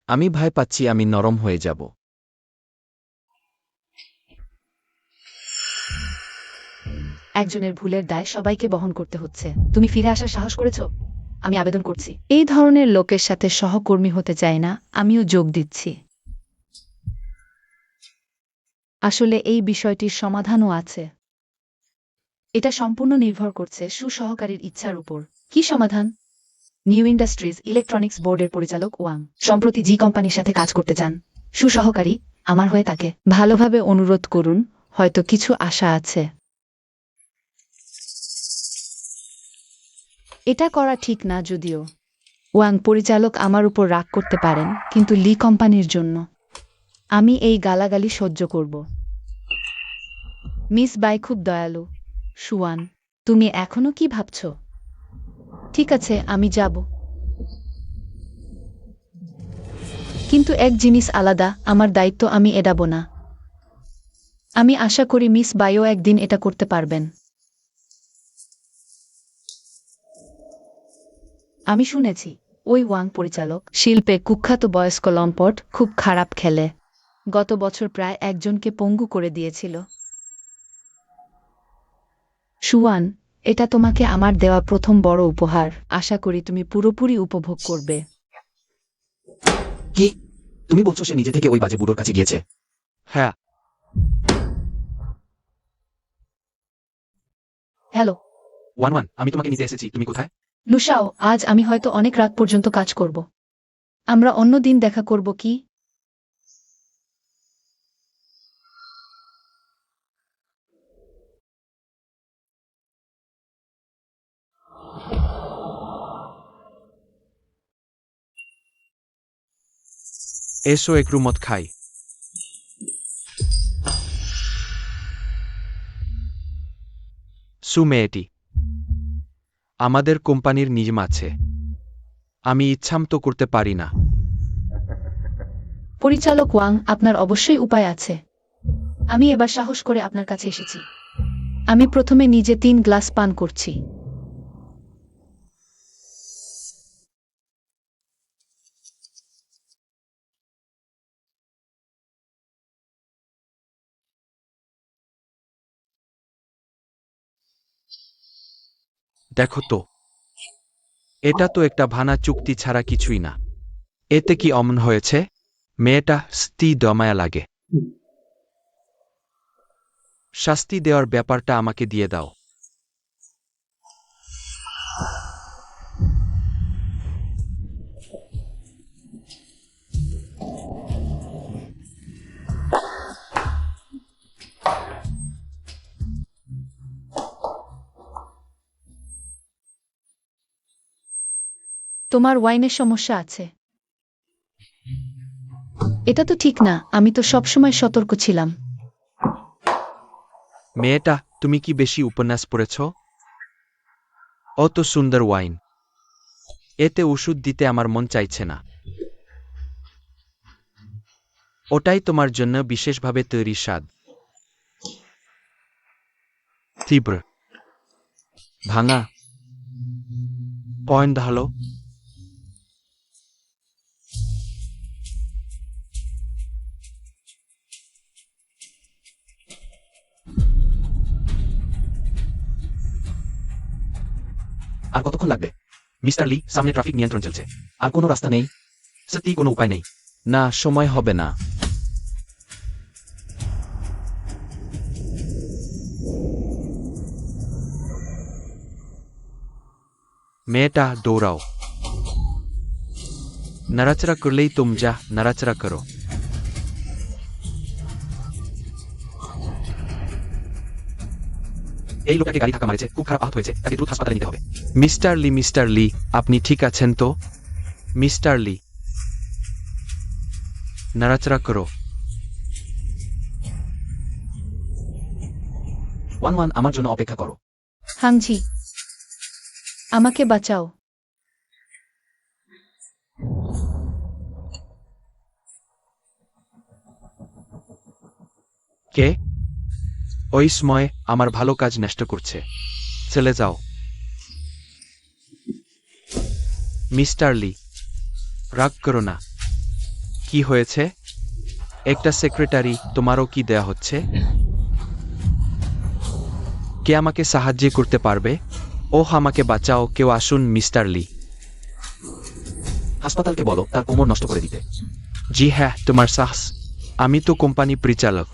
C: আমি ভয় পাচ্ছি আমি নরম হয়ে যাব।
A: একজনের ভুলের দায় সবাইকে বহন করতে হচ্ছে। তুমি ফিরে আসার সাহস করেছো? আমি আবেদন করছি। এই ধরনের লোকের সাথে সহকর্মী হতে চাই না, আমিও যোগ দিচ্ছি। আসলে এই বিষয়টির সমাধানও আছে। এটা সম্পূর্ণ নির্ভর করছে সুসহকারীর ইচ্ছার উপর। কি সমাধান? নিউ ইন্ডাস্ট্রিজ ইলেকট্রনিক্স বোর্ডের পরিচালক ওয়াং সম্প্রতি জি কোম্পানির সাথে কাজ করতে চান। সুসহকারী, আমার হয়ে তাকে ভালোভাবে অনুরোধ করুন, হয়তো কিছু আশা আছে। এটা করা ঠিক না যদিও। ওয়াং পরিচালক আমার উপর রাগ করতে পারেন, কিন্তু লি কোম্পানির জন্য আমি এই গালাগালি সহ্য করব। মিস বাই খুব দয়ালু। সুয়ান, তুমি এখনো কি ভাবছ? ঠিক আছে, আমি যাব। কিন্তু এক জিনিস আলাদা, আমার দায়িত্ব আমি এড়াবো না। আমি আশা করি মিস বাইও একদিন এটা করতে পারবেন। আমি শুনেছি ওই ওয়াং পরিচালক শিল্পে কুখ্যাত বয়স্ক লম্পট খুব খারাপ খেলে। গত বছর প্রায় একজনকে পঙ্গু করে দিয়েছিল। সুয়ান, এটা তোমাকে আমার দেওয়া প্রথম বড় উপহার। আশা করি তুমি পুরোপুরি উপভোগ করবে।
C: কি তুমি বলছো সে নিজে থেকে ওই বাজে বুড়োর কাছে গিয়েছে?
B: হ্যাঁ।
A: হ্যালো
C: 1-1, আমি তোমাকে নিতে এসেছি, তুমি কোথায়?
A: লুসাও, আজ আমি হয়তো অনেক রাত পর্যন্ত কাজ করব। আমরা অন্য দিন দেখা করব কি?
B: এসো একটু মদ খাই। সু মেয়েটি, আমাদের কোম্পানির নিয়ম আছে, আমি ইচ্ছামতো করতে পারি না।
A: পরিচালক ওয়াং, আপনার অবশ্যই উপায় আছে। আমি এবার সাহস করে আপনার কাছে এসেছি। আমি প্রথমে নিজে 3 গ্লাস পান করছি।
B: দেখো তো, এটা তো একটা ভানা চুক্তি ছাড়া কিছুই না। এতে কি অমন হয়েছে? মেয়েটা স্ত্রী দমায়া লাগে। শাস্তি দেওয়ার ব্যাপারটা আমাকে দিয়ে দাও।
A: তোমার ওয়াইনের সমস্যা আছে। এটা তো ঠিক না, আমি তো সবসময় সতর্ক ছিলাম।
B: মেয়েটা, তুমি কি বেশি উপন্যাস পড়েছ? অত সুন্দর ওয়াইন, এতে ওষুধ দিতে আমার মন চাইছে না। ওটাই তোমার জন্য বিশেষভাবে তৈরি স্বাদ। তীব্র
C: ভাঙা
B: পয়েন্ট ঢালো
C: আর কতক্ষণ লাগবে মিস্টার লি? সামনে ট্রাফিক নিয়ন্ত্রণ চলছে। আর কোনো রাস্তা নেই?
B: সত্যি কোনো উপায় নেই।
C: না, সময় হবে না।
B: মেয়েটা দৌড়াও। নাড়াচাড়া করলেই তুম যা, নাড়াচাড়া করো।
C: এই লোকটাকে গাড়ি ধাক্কা মারেছে, খুব খারাপ আহত হয়েছে, তাকে দ্রুত হাসপাতালে নিতে হবে।
B: মিস্টার লি, আপনি ঠিক আছেন তো? মিস্টার লি, নাড়াচাড়া করো।
C: 1-1, আমার জন্য অপেক্ষা করো।
A: হাংঝি, আমাকে বাঁচাও।
B: কে? ওই সময় আমার ভালো কাজ নষ্ট করছে। চলে যাও। মিস্টার লি, রাগ করো না। কি হয়েছে? একটা সেক্রেটারি, তোমারও কি দেয়া হচ্ছে? কে আমাকে সাহায্য করতে পারবে? ওহ, আমাকে বাঁচাও, কেউ আসুন। মিস্টার লি,
C: হাসপাতালকে বলো তার কোমর নষ্ট করে দিতে।
B: জি হ্যাঁ, তোমার সাহস। আমি তো কোম্পানি পরিচালক।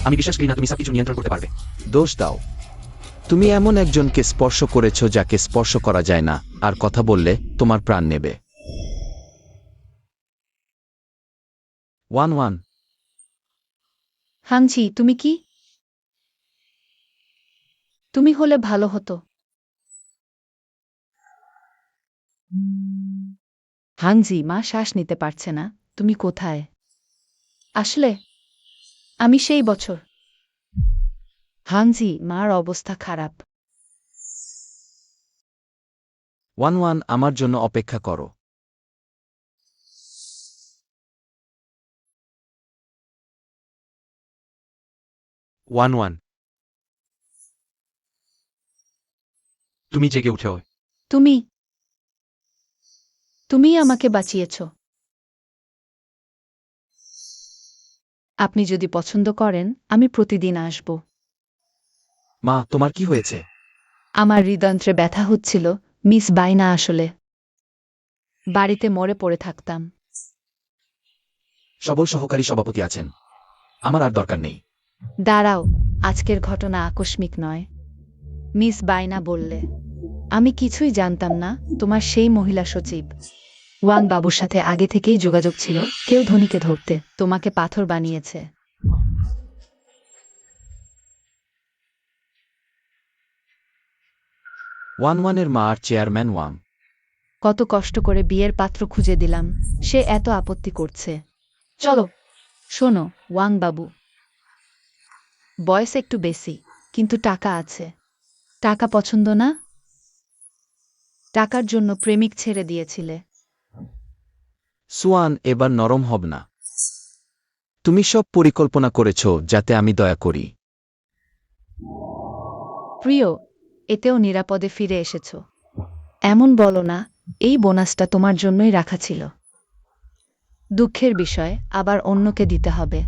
C: আমি বিশ্বাস করি না তুমি সবকিছু নিয়ন্ত্রণ করতে পারবে। দোষ দাও। তুমি এমন একজনকে স্পর্শ করেছো যাকে স্পর্শ করা যায় না, আর কথা বললে তোমার প্রাণ নেবে। 1-1।
A: হাংঝি, তুমি কি? তুমি হলে ভালো হতো। হাংঝি, মা শ্বাস নিতে পারছে না। তুমি কোথায়? আসলে আমি সেই বছর। হাংঝি, মার অবস্থা খারাপ।
C: 1-1, আমার জন্য অপেক্ষা করো।
B: ওয়ান ওয়ান, তুমি জেগে উঠো।
A: তুমি তুমিই আমাকে বাঁচিয়েছ। আপনি যদি পছন্দ করেন, আমি প্রতিদিন আসব।
C: মা, তোমার কি হয়েছে?
A: আমার হৃদযন্ত্রে ব্যথা হচ্ছিল, মিস বাইনা। আসলে বাড়িতে মরে পড়ে থাকতাম।
C: সবল সহকারী সভাপতি আছেন, আমার আর দরকার নেই।
A: দাঁড়াও, আজকের ঘটনা আকস্মিক নয়। মিস বাইনা বললে। আমি কিছুই জানতাম না। তোমার সেই মহিলা সচিব ওয়াং বাবুর সাথে আগে থেকেই যোগাযোগ ছিল। কেউ ধনীকে ধরতে তোমাকে পাথর বানিয়েছে।
C: 1-1 এর মা আর চেয়ারম্যান ওয়াং।
A: কত কষ্ট করে বিয়ের পাত্র খুঁজে দিলাম, সে এত আপত্তি করছে। চলো। শোনো ওয়াং বাবু, বয়স একটু বেশি, কিন্তু টাকা আছে। টাকা পছন্দ না? টাকার জন্য প্রেমিক ছেড়ে দিয়েছিলে।
C: সুয়ান, এবার নরম হব না। তুমি সব পরিকল্পনা করেছ যাতে আমি দয়া করি।
A: প্রিয়, এতেও নিরাপদে ফিরে এসেছ। এমন বলো না, এই বোনাসটা তোমার জন্যই রাখা ছিল। দুঃখের বিষয়, আবার অন্যকে দিতে হবে।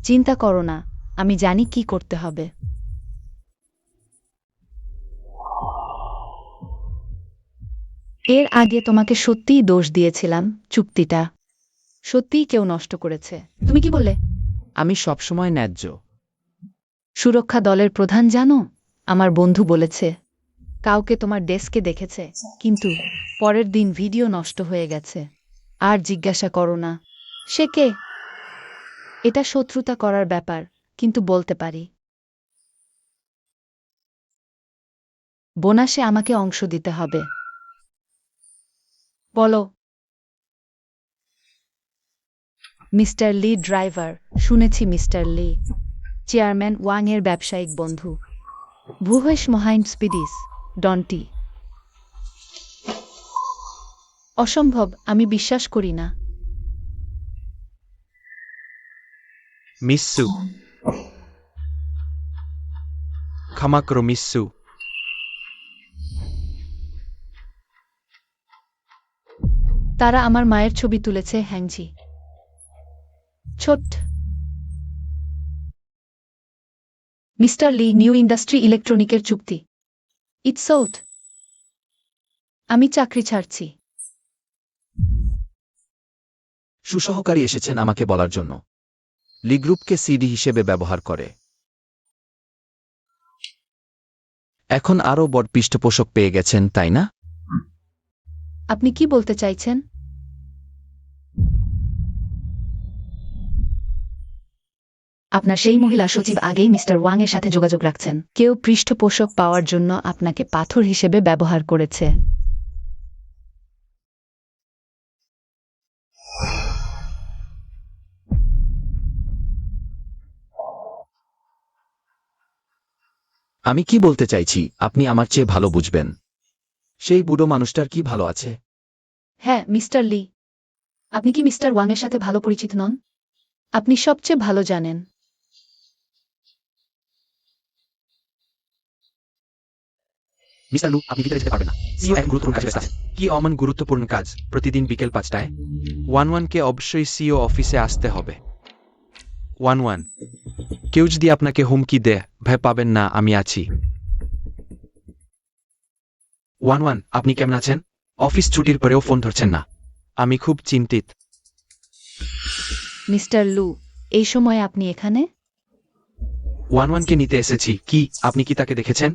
A: চিন্তা করো না, আমি জানি কি করতে হবে। এর আগে তোমাকে সত্যিই দোষ দিয়েছিলাম। চুক্তিটা সত্যিই কেউ নষ্ট করেছে। তুমি কি বললে?
C: আমি সবসময় ন্যায্য।
A: সুরক্ষা দলের প্রধান জানো? আমার বন্ধু বলেছে কাউকে তোমার ডেস্কে দেখেছে, কিন্তু পরের দিন ভিডিও নষ্ট হয়ে গেছে। আর জিজ্ঞাসা করো না সে কে। এটা শত্রুতা করার ব্যাপার, কিন্তু বলতে পারি। বোনাসে আমাকে অংশ দিতে হবে। বলো। মিস্টার লি ড্রাইভার, শুনেছি মিস্টার লি চেয়ারম্যান ওয়াং এর ব্যবসায়িক বন্ধু। ভুহেশ মহাইন স্পিডিস ডনটি। অসম্ভব, আমি বিশ্বাস করি না।
B: মিস সু, ক্ষমা করো মিস সু।
A: তারা আমার মায়ের ছবি তুলেছে হ্যাংজি। ছোট মিস্টার লি, নিউ ইন্ডাস্ট্রি ইলেকট্রনিকের চুক্তি। It's out. আমি চাকরি ছাড়ছি।
C: সুসহকারী এসেছেন আমাকে বলার জন্য। লি গ্রুপকে সিডি হিসেবে ব্যবহার করে। এখন আরও বড় পৃষ্ঠপোষক পেয়ে গেছেন, তাই না?
A: আপনি কি বলতে চাইছেন? আপনার সেই মহিলা সচিব আগেই মিস্টার ওয়াং এর সাথে যোগাযোগ রাখছেন। কেউ পৃষ্ঠপোষক পাওয়ার জন্য আপনাকে পাথর হিসেবে ব্যবহার করেছে।
C: আমি কি বলতে চাইছি আপনি আমার চেয়ে ভালো বুঝবেন। সেই বুড়ো মানুষটার কি ভালো আছে?
A: হ্যাঁ, মিস্টার লি, আপনি কি মিস্টার ওয়াং এর সাথে ভালো পরিচিত নন? আপনি সবচেয়ে ভালো জানেন।
C: মিস্টার লু, আপনি ভিতরে যেতে পারবেন না। সিও এক গুরুত্বপূর্ণ কাজে ব্যস্ত আছেন।
B: কি অমন গুরুত্বপূর্ণ কাজ প্রতিদিন বিকেল 5টায়? 1-1কে অবশ্যই সিও অফিসে আসতে হবে। 1-1, কেউ যদি আপনাকে হুমকি দেয়, ভয় পাবেন না, আমি আছি। 1-1, আপনি কেমন আছেন? অফিস ছুটির পরেও ফোন ধরছেন না। আমি খুব চিন্তিত।
A: মিস্টার লু, এই সময় আপনি এখানে?
B: 1-1কে নিতে এসেছি। কি আপনি কি তাকে দেখেছেন?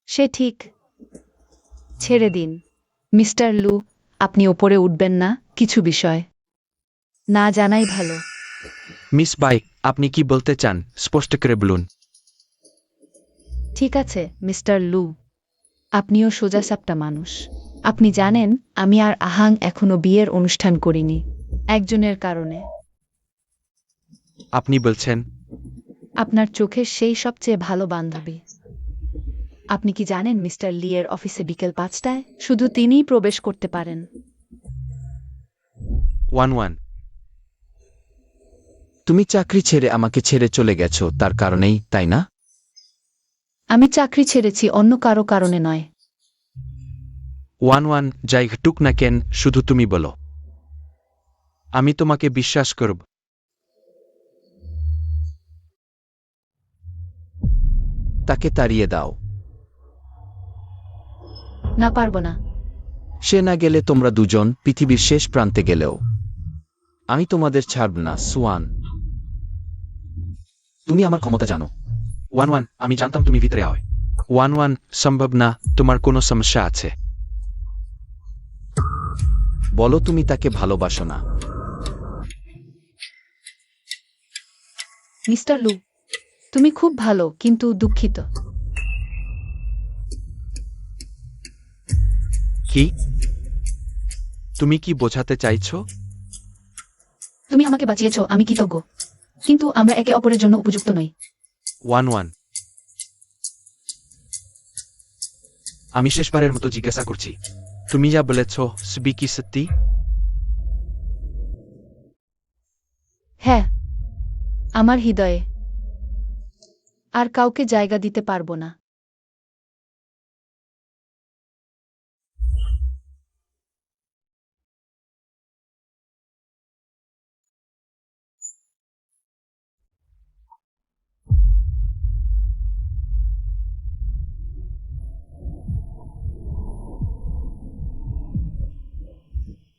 A: সে ঠিক। ছেড়ে দিন মিস্টার লু, আপনি ওপরে উঠবেন না কিছু বিষয় না জানাই ভালো।
B: মিস বাই, আপনি কি বলতে চান স্পষ্ট করে বলুন।
A: ঠিক আছে মিস্টার লু, আপনিও সোজাসাপটা মানুষ। আপনি জানেন আমি আর আহাং এখনো বিয়ের অনুষ্ঠান করিনি, একজনের কারণে।
B: আপনি বলছেন?
A: আপনার চোখের সেই সবচেয়ে ভালো বান্ধবী। আপনি কি জানেন মিস্টার লি এর অফিসে বিকেল 5টায় শুধু তিনিই প্রবেশ করতে পারেন।
B: 1-1,
C: তুমি চাকরি ছেড়ে আমাকে ছেড়ে চলে গেছো তার কারণেই, তাই না?
A: আমি চাকরি ছেড়েছি অন্য কারো কারণে নয়।
B: 1-1, যাই ঘটুক না কেন, শুধু তুমি বলো। আমি তোমাকে বিশ্বাস করব।
C: তাকে তাড়িয়ে দাও।
A: না, পারবো না।
C: সে না গেলে তোমরা দুজন পৃথিবীর শেষ প্রান্তে গেলেও আমি তোমাদের ছাড়ব না, সুয়ান। তুমি আমার ক্ষমতা জানো।
B: 1-1, আমি জানতাম তুমি ভিতরে আও। 1-1, সম্ভব না, তোমার কোনো সমস্যা আছে।
C: বলো তুমি তাকে ভালোবাসো না।
A: মিস্টার লু, তুমি খুব ভালো কিন্তু দুঃখিত।
B: কি তুমি কি বোঝাতে চাইছো?
A: তুমি আমাকে বাঁচিয়েছ, আমি কৃতজ্ঞ, কিন্তু আমরা একে অপরের জন্য উপযুক্ত নই।
B: 1-1, আমি শেষবারের মতো জিজ্ঞাসা করছি, তুমি যা বলেছ সবই কি সত্যি?
A: হ্যাঁ, আমার হৃদয়ে। আর কাউকে জায়গা দিতে পারবো না।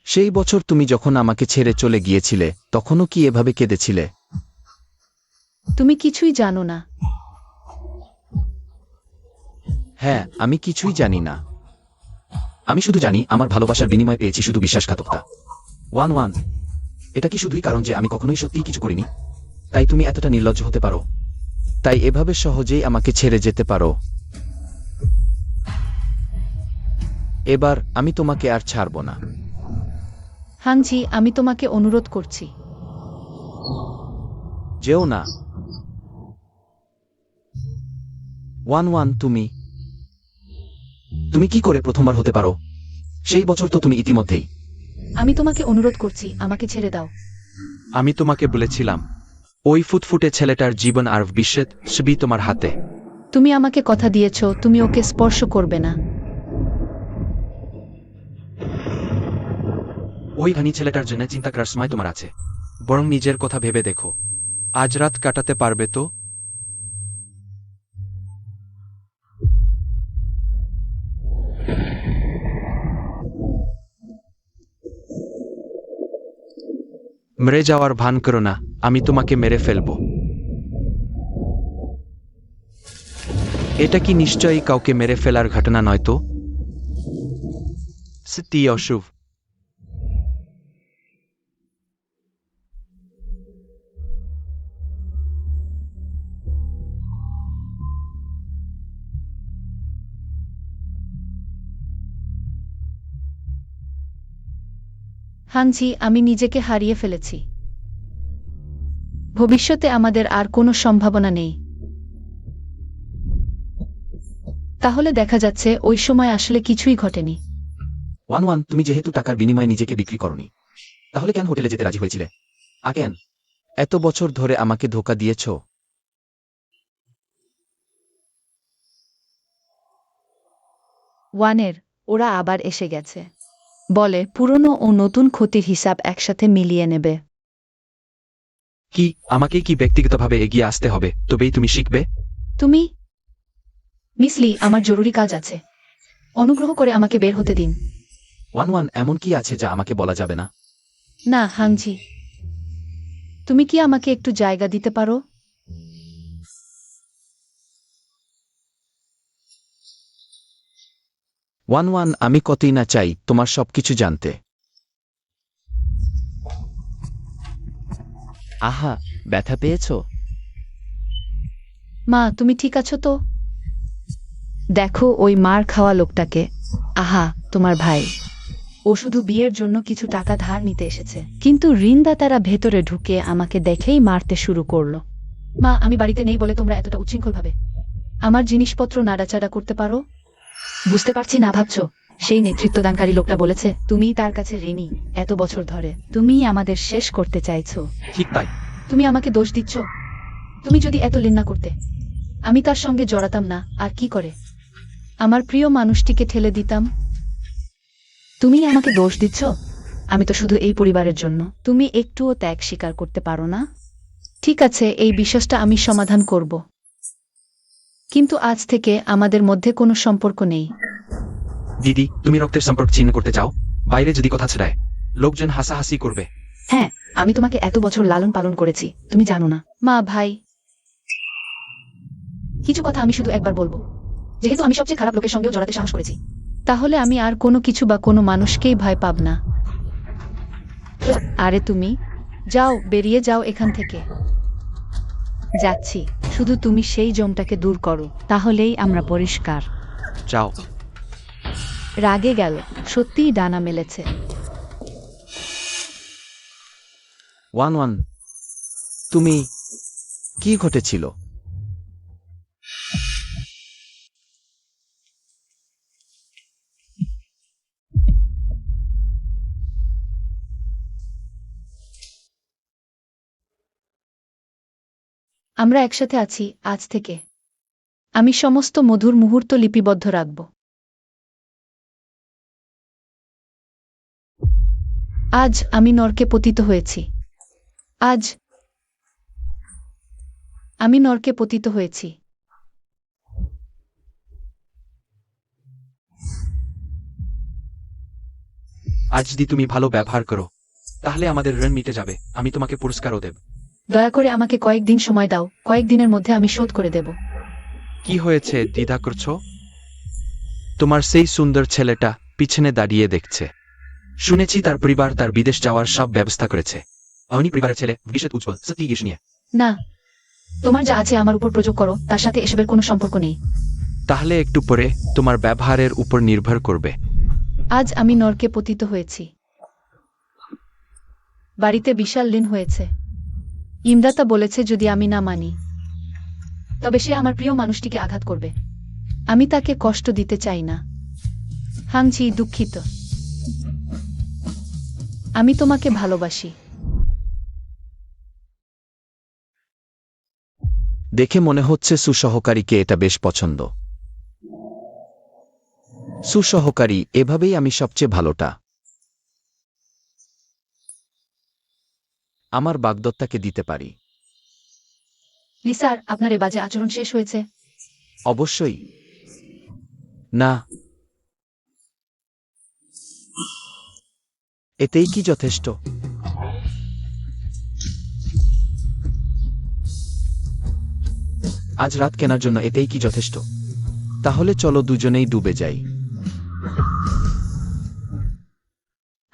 C: সেই বছর তুমি যখন আমাকে ছেড়ে চলে গিয়েছিলে তখনও কি এভাবে কেঁদেছিলে?
A: তুমি কিছুই জানো না।
C: হ্যাঁ, আমি কিছুই জানি না। আমি শুধু জানি আমার ভালোবাসার বিনিময়ে পেয়েছি শুধু বিশ্বাসঘাতকতা। 1-1, এটা কি শুধুই কারণ যে আমি কখনোই সত্যিই কিছু করিনি, তাই তুমি এতটা নির্লজ্জ হতে পারো? তাই এভাবে সহজেই আমাকে ছেড়ে যেতে পারো? এবার আমি তোমাকে আর ছাড়ব না।
A: হাংজি, আমি তোমাকে অনুরোধ করছি।
C: যেও না। 1-1, তুমি কি করে প্রথমবার হতে পারো? সেই বছর তো তুমি ইতিমধ্যেই।
A: আমি তোমাকে অনুরোধ করছি, আমাকে ছেড়ে দাও।
B: আমি তোমাকে বলেছিলাম ওই ফুটফুটে ছেলেটার জীবন আর ভবিষ্যৎ সবই তোমার হাতে।
A: তুমি আমাকে কথা দিয়েছ তুমি ওকে স্পর্শ করবে না।
B: ওই ধনী ছেলেটার জন্য চিন্তা করার সময় তোমার আছে, বরং নিজের কথা ভেবে দেখো। আজ রাত কাটাতে পারবে তো? মরে যাওয়ার ভান করো না, আমি তোমাকে মেরে ফেলব। এটা কি নিশ্চয়ই কাউকে মেরে ফেলার ঘটনা নয় তো? সত্যি অশুভ।
A: হাংজি, আমি নিজেকে হারিয়ে ফেলেছি। ভবিষ্যতে আমাদের আর কোনো সম্ভাবনা নেই। তাহলে দেখা যাচ্ছে ওই সময় আসলে কিছুই ঘটেনি।
C: 1-1, তুমি যেহেতু টাকার বিনিময়ে নিজেকে বিক্রি করনি, তাহলে কেন হোটেলে যেতে রাজি হয়েছিলে? কেন? এত বছর ধরে আমাকে ধোঁকা দিয়েছ।
A: ওয়ানের ওরা আবার এসে গেছে। বলে পুরনো ও নতুন ক্ষতির হিসাব একসাথে মিলিয়ে নেবে।
B: কি আমাকে কি ব্যক্তিগতভাবে এগিয়ে আসতে হবে, তবেই তুমি শিখবে?
A: তুমি মিসলি, আমার জরুরি কাজ আছে, অনুগ্রহ করে আমাকে বের হতে দিন।
C: 1-1, এমন কি আছে যা আমাকে বলা যাবে না?
A: না হাংজি, তুমি কি আমাকে একটু জায়গা দিতে পারো?
C: 1-1, আমি কতই না চাই তোমার সবকিছু জানতে। আহা, ব্যথা পেয়েছ?
A: মা, তুমি ঠিক আছো তো? দেখো ওই মার খাওয়া লোকটাকে। আহা, তোমার ভাই। ও শুধু বিয়ের জন্য কিছু টাকা ধার নিতে এসেছে, কিন্তু ঋণদাতারা ভেতরে ঢুকে আমাকে দেখেই মারতে শুরু করলো। মা, আমি বাড়িতে নেই বলে তোমরা এতটা উচ্ছৃঙ্খলভাবে আমার জিনিসপত্র নাড়াচাড়া করতে পারো? বুঝতে পারছি না ভাবছো সেই নেতৃত্বদানকারী লোকটা বলেছে তুমিই তার কাছে ঋণী এত বছর ধরে, তুমিই আমাদের শেষ করতে চাইছো।
B: ঠিক তাই।
A: তুমি আমাকে দোষ দিচ্ছ। তুমি যদি এত ঋণ না করতে, আমি তার সঙ্গে জড়াতাম না। আর কি করে আমার প্রিয় মানুষটিকে ঠেলে দিতাম। তুমি আমাকে দোষ দিচ্ছ? আমি তো শুধু এই পরিবারের জন্য। তুমি একটুও ত্যাগ স্বীকার করতে পারো না? ঠিক আছে, এই বিশ্বাসটা আমি সমাধান করব, কিন্তু আজ থেকে আমাদের মধ্যে কোনো সম্পর্ক নেই।
B: দিদি, তুমি রক্তের সম্পর্ক ছিন্ন করতে চাও? বাইরে যদি কথা ছড়ায়, লোকজন হাসাহাসি করবে।
A: হ্যাঁ, আমি তোমাকে এত বছর লালন পালন করেছি, তুমি জানো না। মা, ভাই, কিছু কথা আমি শুধু একবার বলবো। যেহেতু আমি সবচেয়ে খারাপ লোকের সঙ্গেও জড়াতে সাহস করেছি, তাহলে আমি আর কোনো কিছু বা কোনো মানুষকেই ভয় পাব না। আরে তুমি যাও, বেরিয়ে যাও এখান থেকে। যাচ্ছি, শুধু তুমি সেই জমটাকে দূর করো, তাহলেই আমরা পরিষ্কার।
B: যাও।
A: রাগে গেল, সত্যিই ডানা মেলেছে।
C: 1-1, তুমি কি ঘটেছিল?
A: আমরা একসাথে আছি আজ থেকে। আমি সমস্ত মধুর মুহূর্ত লিপিবদ্ধ রাখব। আজ আমি নরকে পতিত হয়েছি। আজ আমি নরকে পতিত হয়েছি।
B: আজ যদি তুমি ভালো ব্যবহার করো, তাহলে আমাদের ঋণ মিটে যাবে। আমি তোমাকে পুরস্কারও দেব।
A: দয়া করে আমাকে কয়েকদিন সময় দাও, কয়েকদিনের মধ্যে আমি শোধ করে দেব।
B: কি হয়েছে, দ্বিধা করছো? তোমার সেই সুন্দর ছেলেটা পিছনে দাঁড়িয়ে দেখছে। শুনেছি তার পরিবার তার বিদেশ যাওয়ার সব ব্যবস্থা করেছে। উনি পরিবারের ছেলে, ভবিষ্যৎ উজ্জ্বল। সত্যি গিয়ে শুনিয়ে।
A: না, তোমার যা আছে আমার উপর প্রয়োগ করো, তার সাথে এসবের কোনো সম্পর্ক নেই।
B: তাহলে একটু পরে তোমার ব্যবহারের উপর নির্ভর করবে।
A: আজ আমি নরকে পতিত হয়েছি। বাড়িতে বিশাল ঋণ হয়েছে। ইমদাতা বলেছে যদি আমি না মানি, তবে সে আমার প্রিয় মানুষটিকে আঘাত করবে। আমি তাকে কষ্ট দিতে চাই না। হাংজি, দুঃখিত। আমি তোমাকে ভালোবাসি।
C: দেখে মনে হচ্ছে সুসহকারীকে এটা বেশ পছন্দ। সুসহকারী, এভাবেই আমি সবচেয়ে ভালোটা আমার বাগদত্তাকে দিতে পারি।
A: লিসার, আপনার এ বাজে আচরণ শেষ হয়েছে।
C: অবশ্যই না, এতেই কি যথেষ্ট? আজ রাত কেনার জন্য এতেই কি যথেষ্ট? তাহলে চলো দুজনেই ডুবে যাই।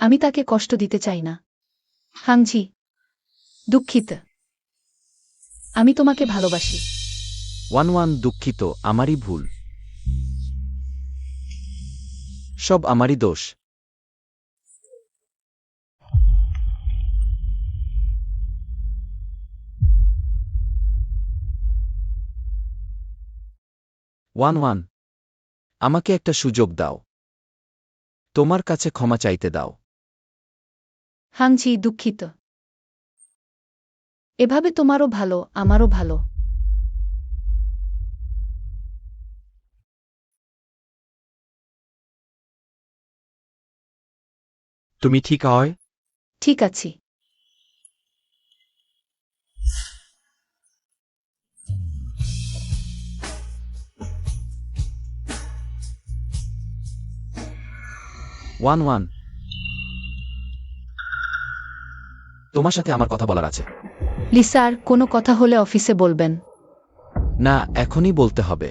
A: আমি তাকে কষ্ট দিতে চাই না। হাংঝি, দুঃখিত। আমি তোমাকে ভালোবাসি।
C: ওয়ান দুঃখিত, আমারই ভুল, সব আমারই দোষ। ওয়ান আমাকে একটা সুযোগ দাও, তোমার কাছে ক্ষমা চাইতে দাও।
A: হাংঝি, দুঃখিত। এভাবে তোমারও ভালো, আমারও ভালো।
B: তুমি ঠিক হয়?
A: ঠিক আছি।
C: ওয়ান তোমার সাথে আমার কথা বলার আছে।
A: লিসার, কোনো কথা হলে অফিসে বলবেন।
C: না, এখনই বলতে হবে।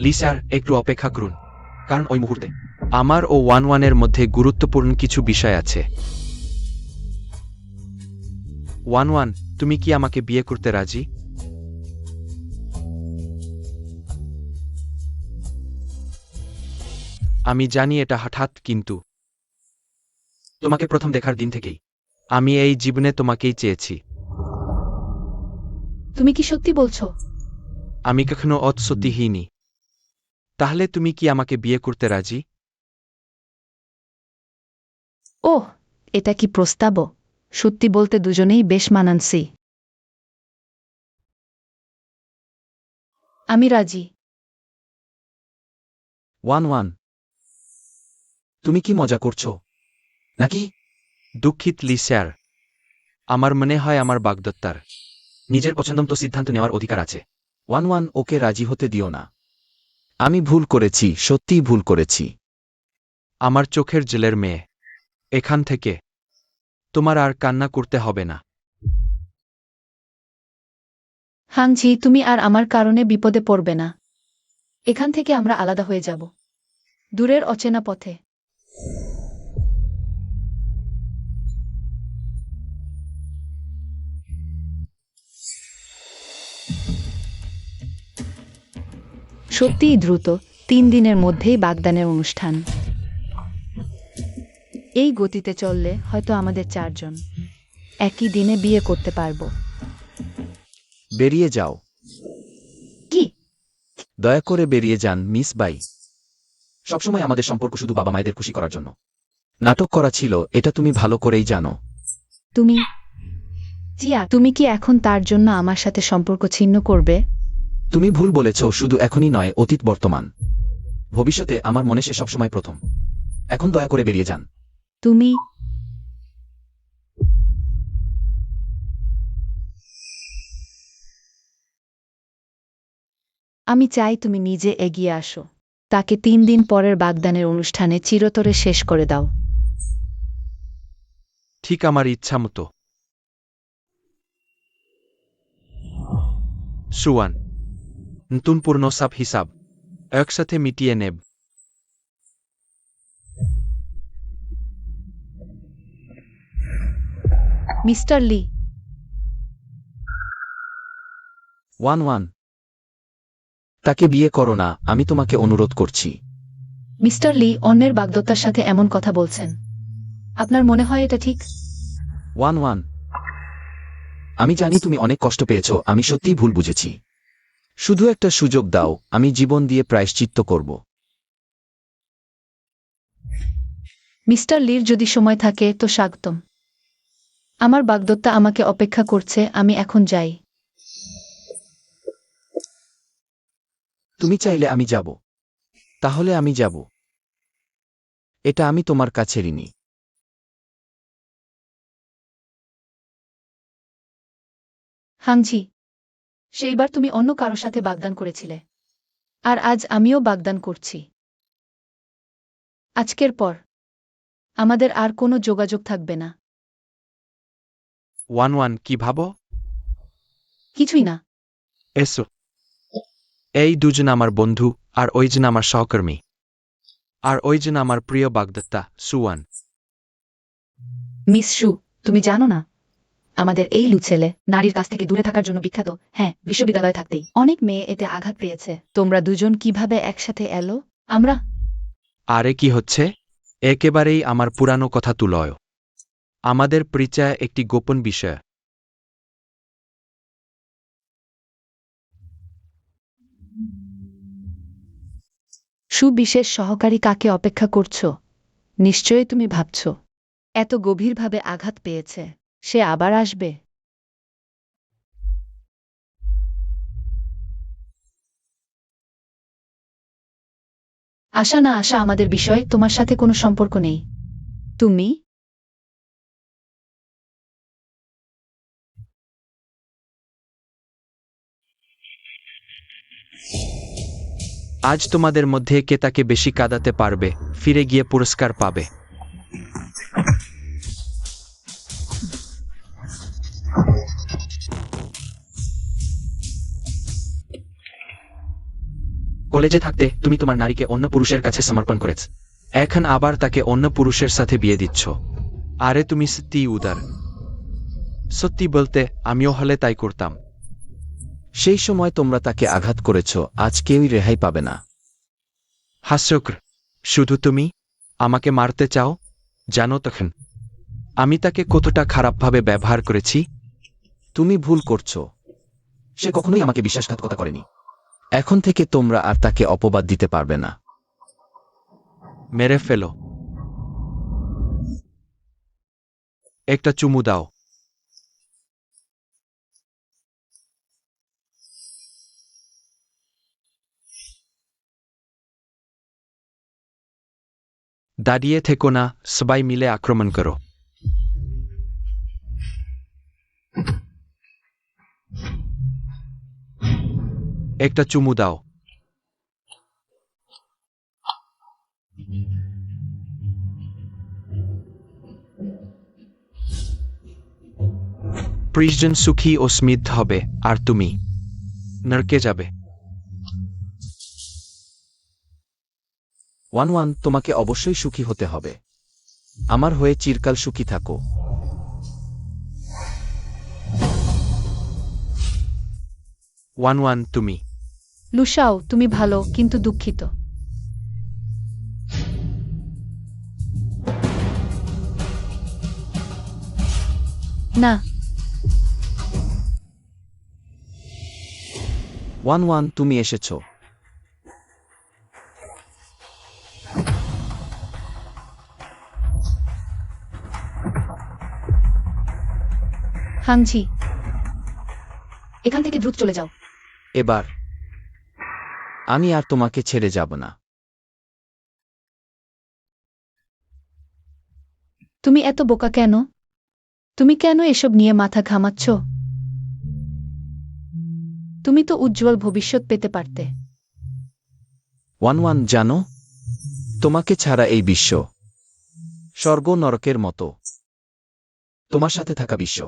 B: লিসার, একটু অপেক্ষা করুন, কারণ ওই মুহূর্তে আমার ও ওয়ানের মধ্যে গুরুত্বপূর্ণ কিছু বিষয় আছে। ওয়ান, তুমি কি আমাকে বিয়ে করতে রাজি? আমি জানি এটা হঠাৎ, কিন্তু তোমাকে প্রথম দেখার দিন থেকেই আমি এই জীবনে তোমাকেই চেয়েছি।
A: তুমি কি সত্যি বলছো?
B: আমি কখনো অসত্যি হইনি। তাহলে তুমি কি আমাকে বিয়ে করতে রাজি?
A: ওহ, এটা কি প্রস্তাব? সত্যি বলতে দুজনেই বেশ মানানসি। আমি রাজি।
C: ওয়ান তুমি কি মজা করছো নাকি?
B: দুঃখিত লিসার, আমার মনে হয় আমার বাগদত্তার
C: নিজের পছন্দমতো সিদ্ধান্ত নেওয়ার অধিকার আছে। ওয়ান ওকে রাজি হতে দিও না। আমি ভুল করেছি, সত্যিই ভুল করেছি।
B: আমার চোখের জেলের মেয়ে, এখান থেকে তোমার আর কান্না করতে হবে না।
A: হাংঝি, তুমি আর আমার কারণে বিপদে পড়বে না। এখান থেকে আমরা আলাদা হয়ে যাব, দূরের অচেনা পথে। সত্যিই দ্রুত 3 দিনের মধ্যেই বাগদানের অনুষ্ঠান। এই গতিতে চললে হয়তো আমাদের 4 জন একই দিনে বিয়ে করতে পারবো।
C: বেরিয়ে যাও,
A: কি?
C: দয়া করে বেরিয়ে যান মিস বাই। সবসময় আমাদের সম্পর্ক শুধু বাবা মায়েদের খুশি করার জন্য নাটক করা ছিল, এটা তুমি ভালো করেই জানো।
A: তুমি জিয়া, তুমি কি এখন তার জন্য আমার সাথে সম্পর্ক ছিন্ন করবে?
C: তুমি ভুল বলেছ, শুধু এখনই নয়, অতীত বর্তমান ভবিষ্যতে আমার মনে সে সবসময় প্রথম। এখন দয়া করে বেরিয়ে যান।
A: তুমি আমি চাই তুমি নিজে এগিয়ে আসো। তাকে 3 দিন পরের বাগদানের অনুষ্ঠানে চিরতরে শেষ করে দাও।
B: ঠিক আমার ইচ্ছা মতো। সুয়ান, নতুন পূর্ণ সাব হিসাব একসাথে মিটিয়ে নেব।
A: মিস্টার লি,
C: ওয়ান তাকে বিয়ে করো না, আমি তোমাকে অনুরোধ করছি।
A: মিস্টার লি অন্যের বাগদত্তার সাথে এমন কথা বলছেন। আপনার মনে হয় এটা ঠিক?
C: ওয়ান আমি জানি তুমি অনেক কষ্ট পেয়েছ, আমি সত্যিই ভুল বুঝেছি। শুধু একটা সুযোগ দাও, আমি জীবন দিয়ে প্রায়শ্চিত্ত করব।
A: মিস্টার লির যদি সময় থাকে তো স্বাগতম। আমার বাগদত্তা আমাকে অপেক্ষা করছে, আমি এখন যাই।
C: তুমি চাইলে আমি যাব। তাহলে আমি যাব। এটা আমি তোমার কাছে ঋণী।
A: হাংঝি, সেইবার তুমি অন্য কারো সাথে বাগদান করেছিলে, আর আজ আমিও বাগদান করছি। আজকের পর আমাদের আর কোনো যোগাযোগ থাকবে না।
B: ওয়ান ওয়ান, কি ভাবো?
A: কিছুই না।
B: এসো। এই দুজন আমার বন্ধু, আর ওইজন আমার সহকর্মী, আর ওইজন আমার প্রিয় বাগদত্তা সুয়ান।
A: মিস শু, তুমি জানো না, আমাদের এই লু ছেলে নারীর কাছ থেকে দূরে থাকার জন্য বিখ্যাত। হ্যাঁ, বিশ্ববিদ্যালয়ে থাকতেই অনেক মেয়ে এতে আঘাত পেয়েছে। তোমরা দুজন কিভাবে একসাথে এলো? আমরা
B: আরে কি হচ্ছে? একেবারেই আমার পুরানো কথা তুলয়। আমাদের পরিচয় একটি গোপন বিষয়।
A: সুবিশেষ সহকারী কাকে অপেক্ষা করছো? নিশ্চয়ই তুমি ভাবছ, এত গভীরভাবে আঘাত পেয়েছে, সে আবার আসবে। আশা না আসা আমাদের বিষয়ে তোমার সাথে কোনো সম্পর্ক নেই। তুমি
B: আজ তোমাদের মধ্যে কে তাকে বেশি কাঁদাতে পারবে, ফিরে গিয়ে পুরস্কার পাবে। কলেজে থাকতে তুমি তোমার নারীকে অন্য পুরুষের কাছে সমর্পণ করেছ, এখন আবার তাকে অন্য পুরুষের সাথে বিয়ে দিচ্ছ। আরে তুমি সত্যিই উদার। সত্যি বলতে আমিও হলে তাই করতাম।
C: সেই সময় তোমরা তাকে আঘাত করেছ, আজ কেউই রেহাই পাবে না।
B: হাস্যকর। শুধু তুমি আমাকে মারতে চাও? জানো তখন আমি তাকে কতটা খারাপভাবে ব্যবহার করেছি?
C: তুমি ভুল করছো। সে কখনোই আমাকে বিশ্বাসঘাতকতা করেনি। এখন থেকে তোমরা আর তাকে অপবাদ দিতে পারবে না।
B: মেরে ফেলো। একটা চুমু দাও। দাঁড়িয়ে থেকো না, সবাই মিলে আক্রমণ করো। একটা চুমু দাও। প্রিশজন সুখী ও স্মিত হবে, আর তুমি নরকে যাবে।
C: ওয়ান ওয়ান, তোমাকে অবশ্যই সুখী হতে হবে। আমার হয়ে চিরকাল সুখী থাকো।
B: ওয়ান ওয়ান, তুমি
A: লুসাও, তুমি ভালো কিন্তু দুঃখিত। না,
C: ওয়ান ওয়ান, তুমি এসেছ।
A: হাংঝি, এখান থেকে দ্রুত চলে যাও।
C: এবার আমি আর তোমাকে ছেড়ে যাব না।
A: তুমি এত বোকা কেন? তুমি কেন এসব নিয়ে মাথা ঘামাচ্ছ? তুমি তো উজ্জ্বল ভবিষ্যৎ পেতে পারতে।
C: ওয়ান ওয়ান, জানো, তোমাকে ছাড়া এই বিশ্ব স্বর্গ নরকের মতো। তোমার সাথে থাকা বিশ্ব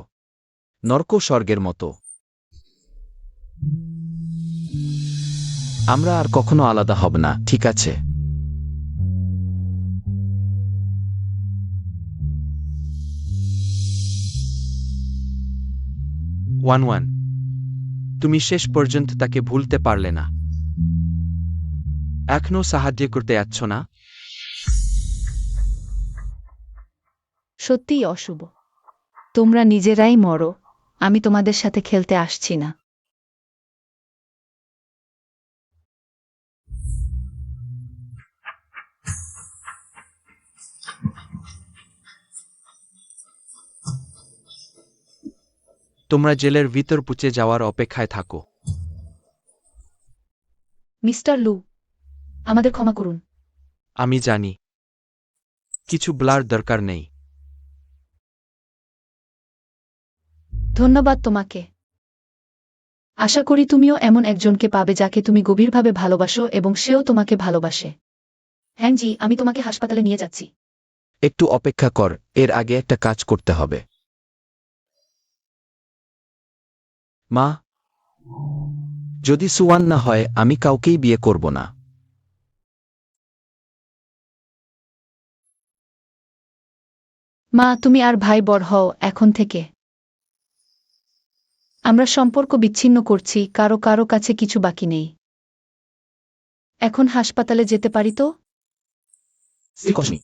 C: নরক স্বর্গের মতো। আমরা আর কখনো আলাদা হব না, ঠিক আছে?
B: ওয়ান ওয়ান, তুমি শেষ পর্যন্ত তাকে ভুলতে পারলে না। এখনও সাহায্য করতে যাচ্ছ না?
A: সত্যিই অশুভ। তোমরা নিজেরাই মরো, আমি তোমাদের সাথে খেলতে আসছি না।
B: তোমরা জেলের ভিতর পুচে যাওয়ার অপেক্ষায় থাকো।
A: মিস্টার লু, আমাদের ক্ষমা করুন।
B: আমি জানি কিছু বলার দরকার নেই।
A: ধন্যবাদ তোমাকে। আশা করি তুমিও এমন একজনকে পাবে যাকে তুমি গভীরভাবে ভালোবাসো এবং সেও তোমাকে ভালোবাসে। হ্যাঁ জি, আমি তোমাকে হাসপাতালে নিয়ে যাচ্ছি।
C: একটু অপেক্ষা কর, এর আগে একটা কাজ করতে হবে। মা, যদি সুয়ান না হয় আমি কাউকেই বিয়ে করব না।
A: মা, তুমি আর ভাই বড় হও এখন থেকে। আমরা সম্পর্ক বিচ্ছিন্ন করছি, কারো কারো কাছে কিছু বাকি নেই। এখন হাসপাতালে যেতে পারি তো?
C: শ্রীকৃষ্ণ।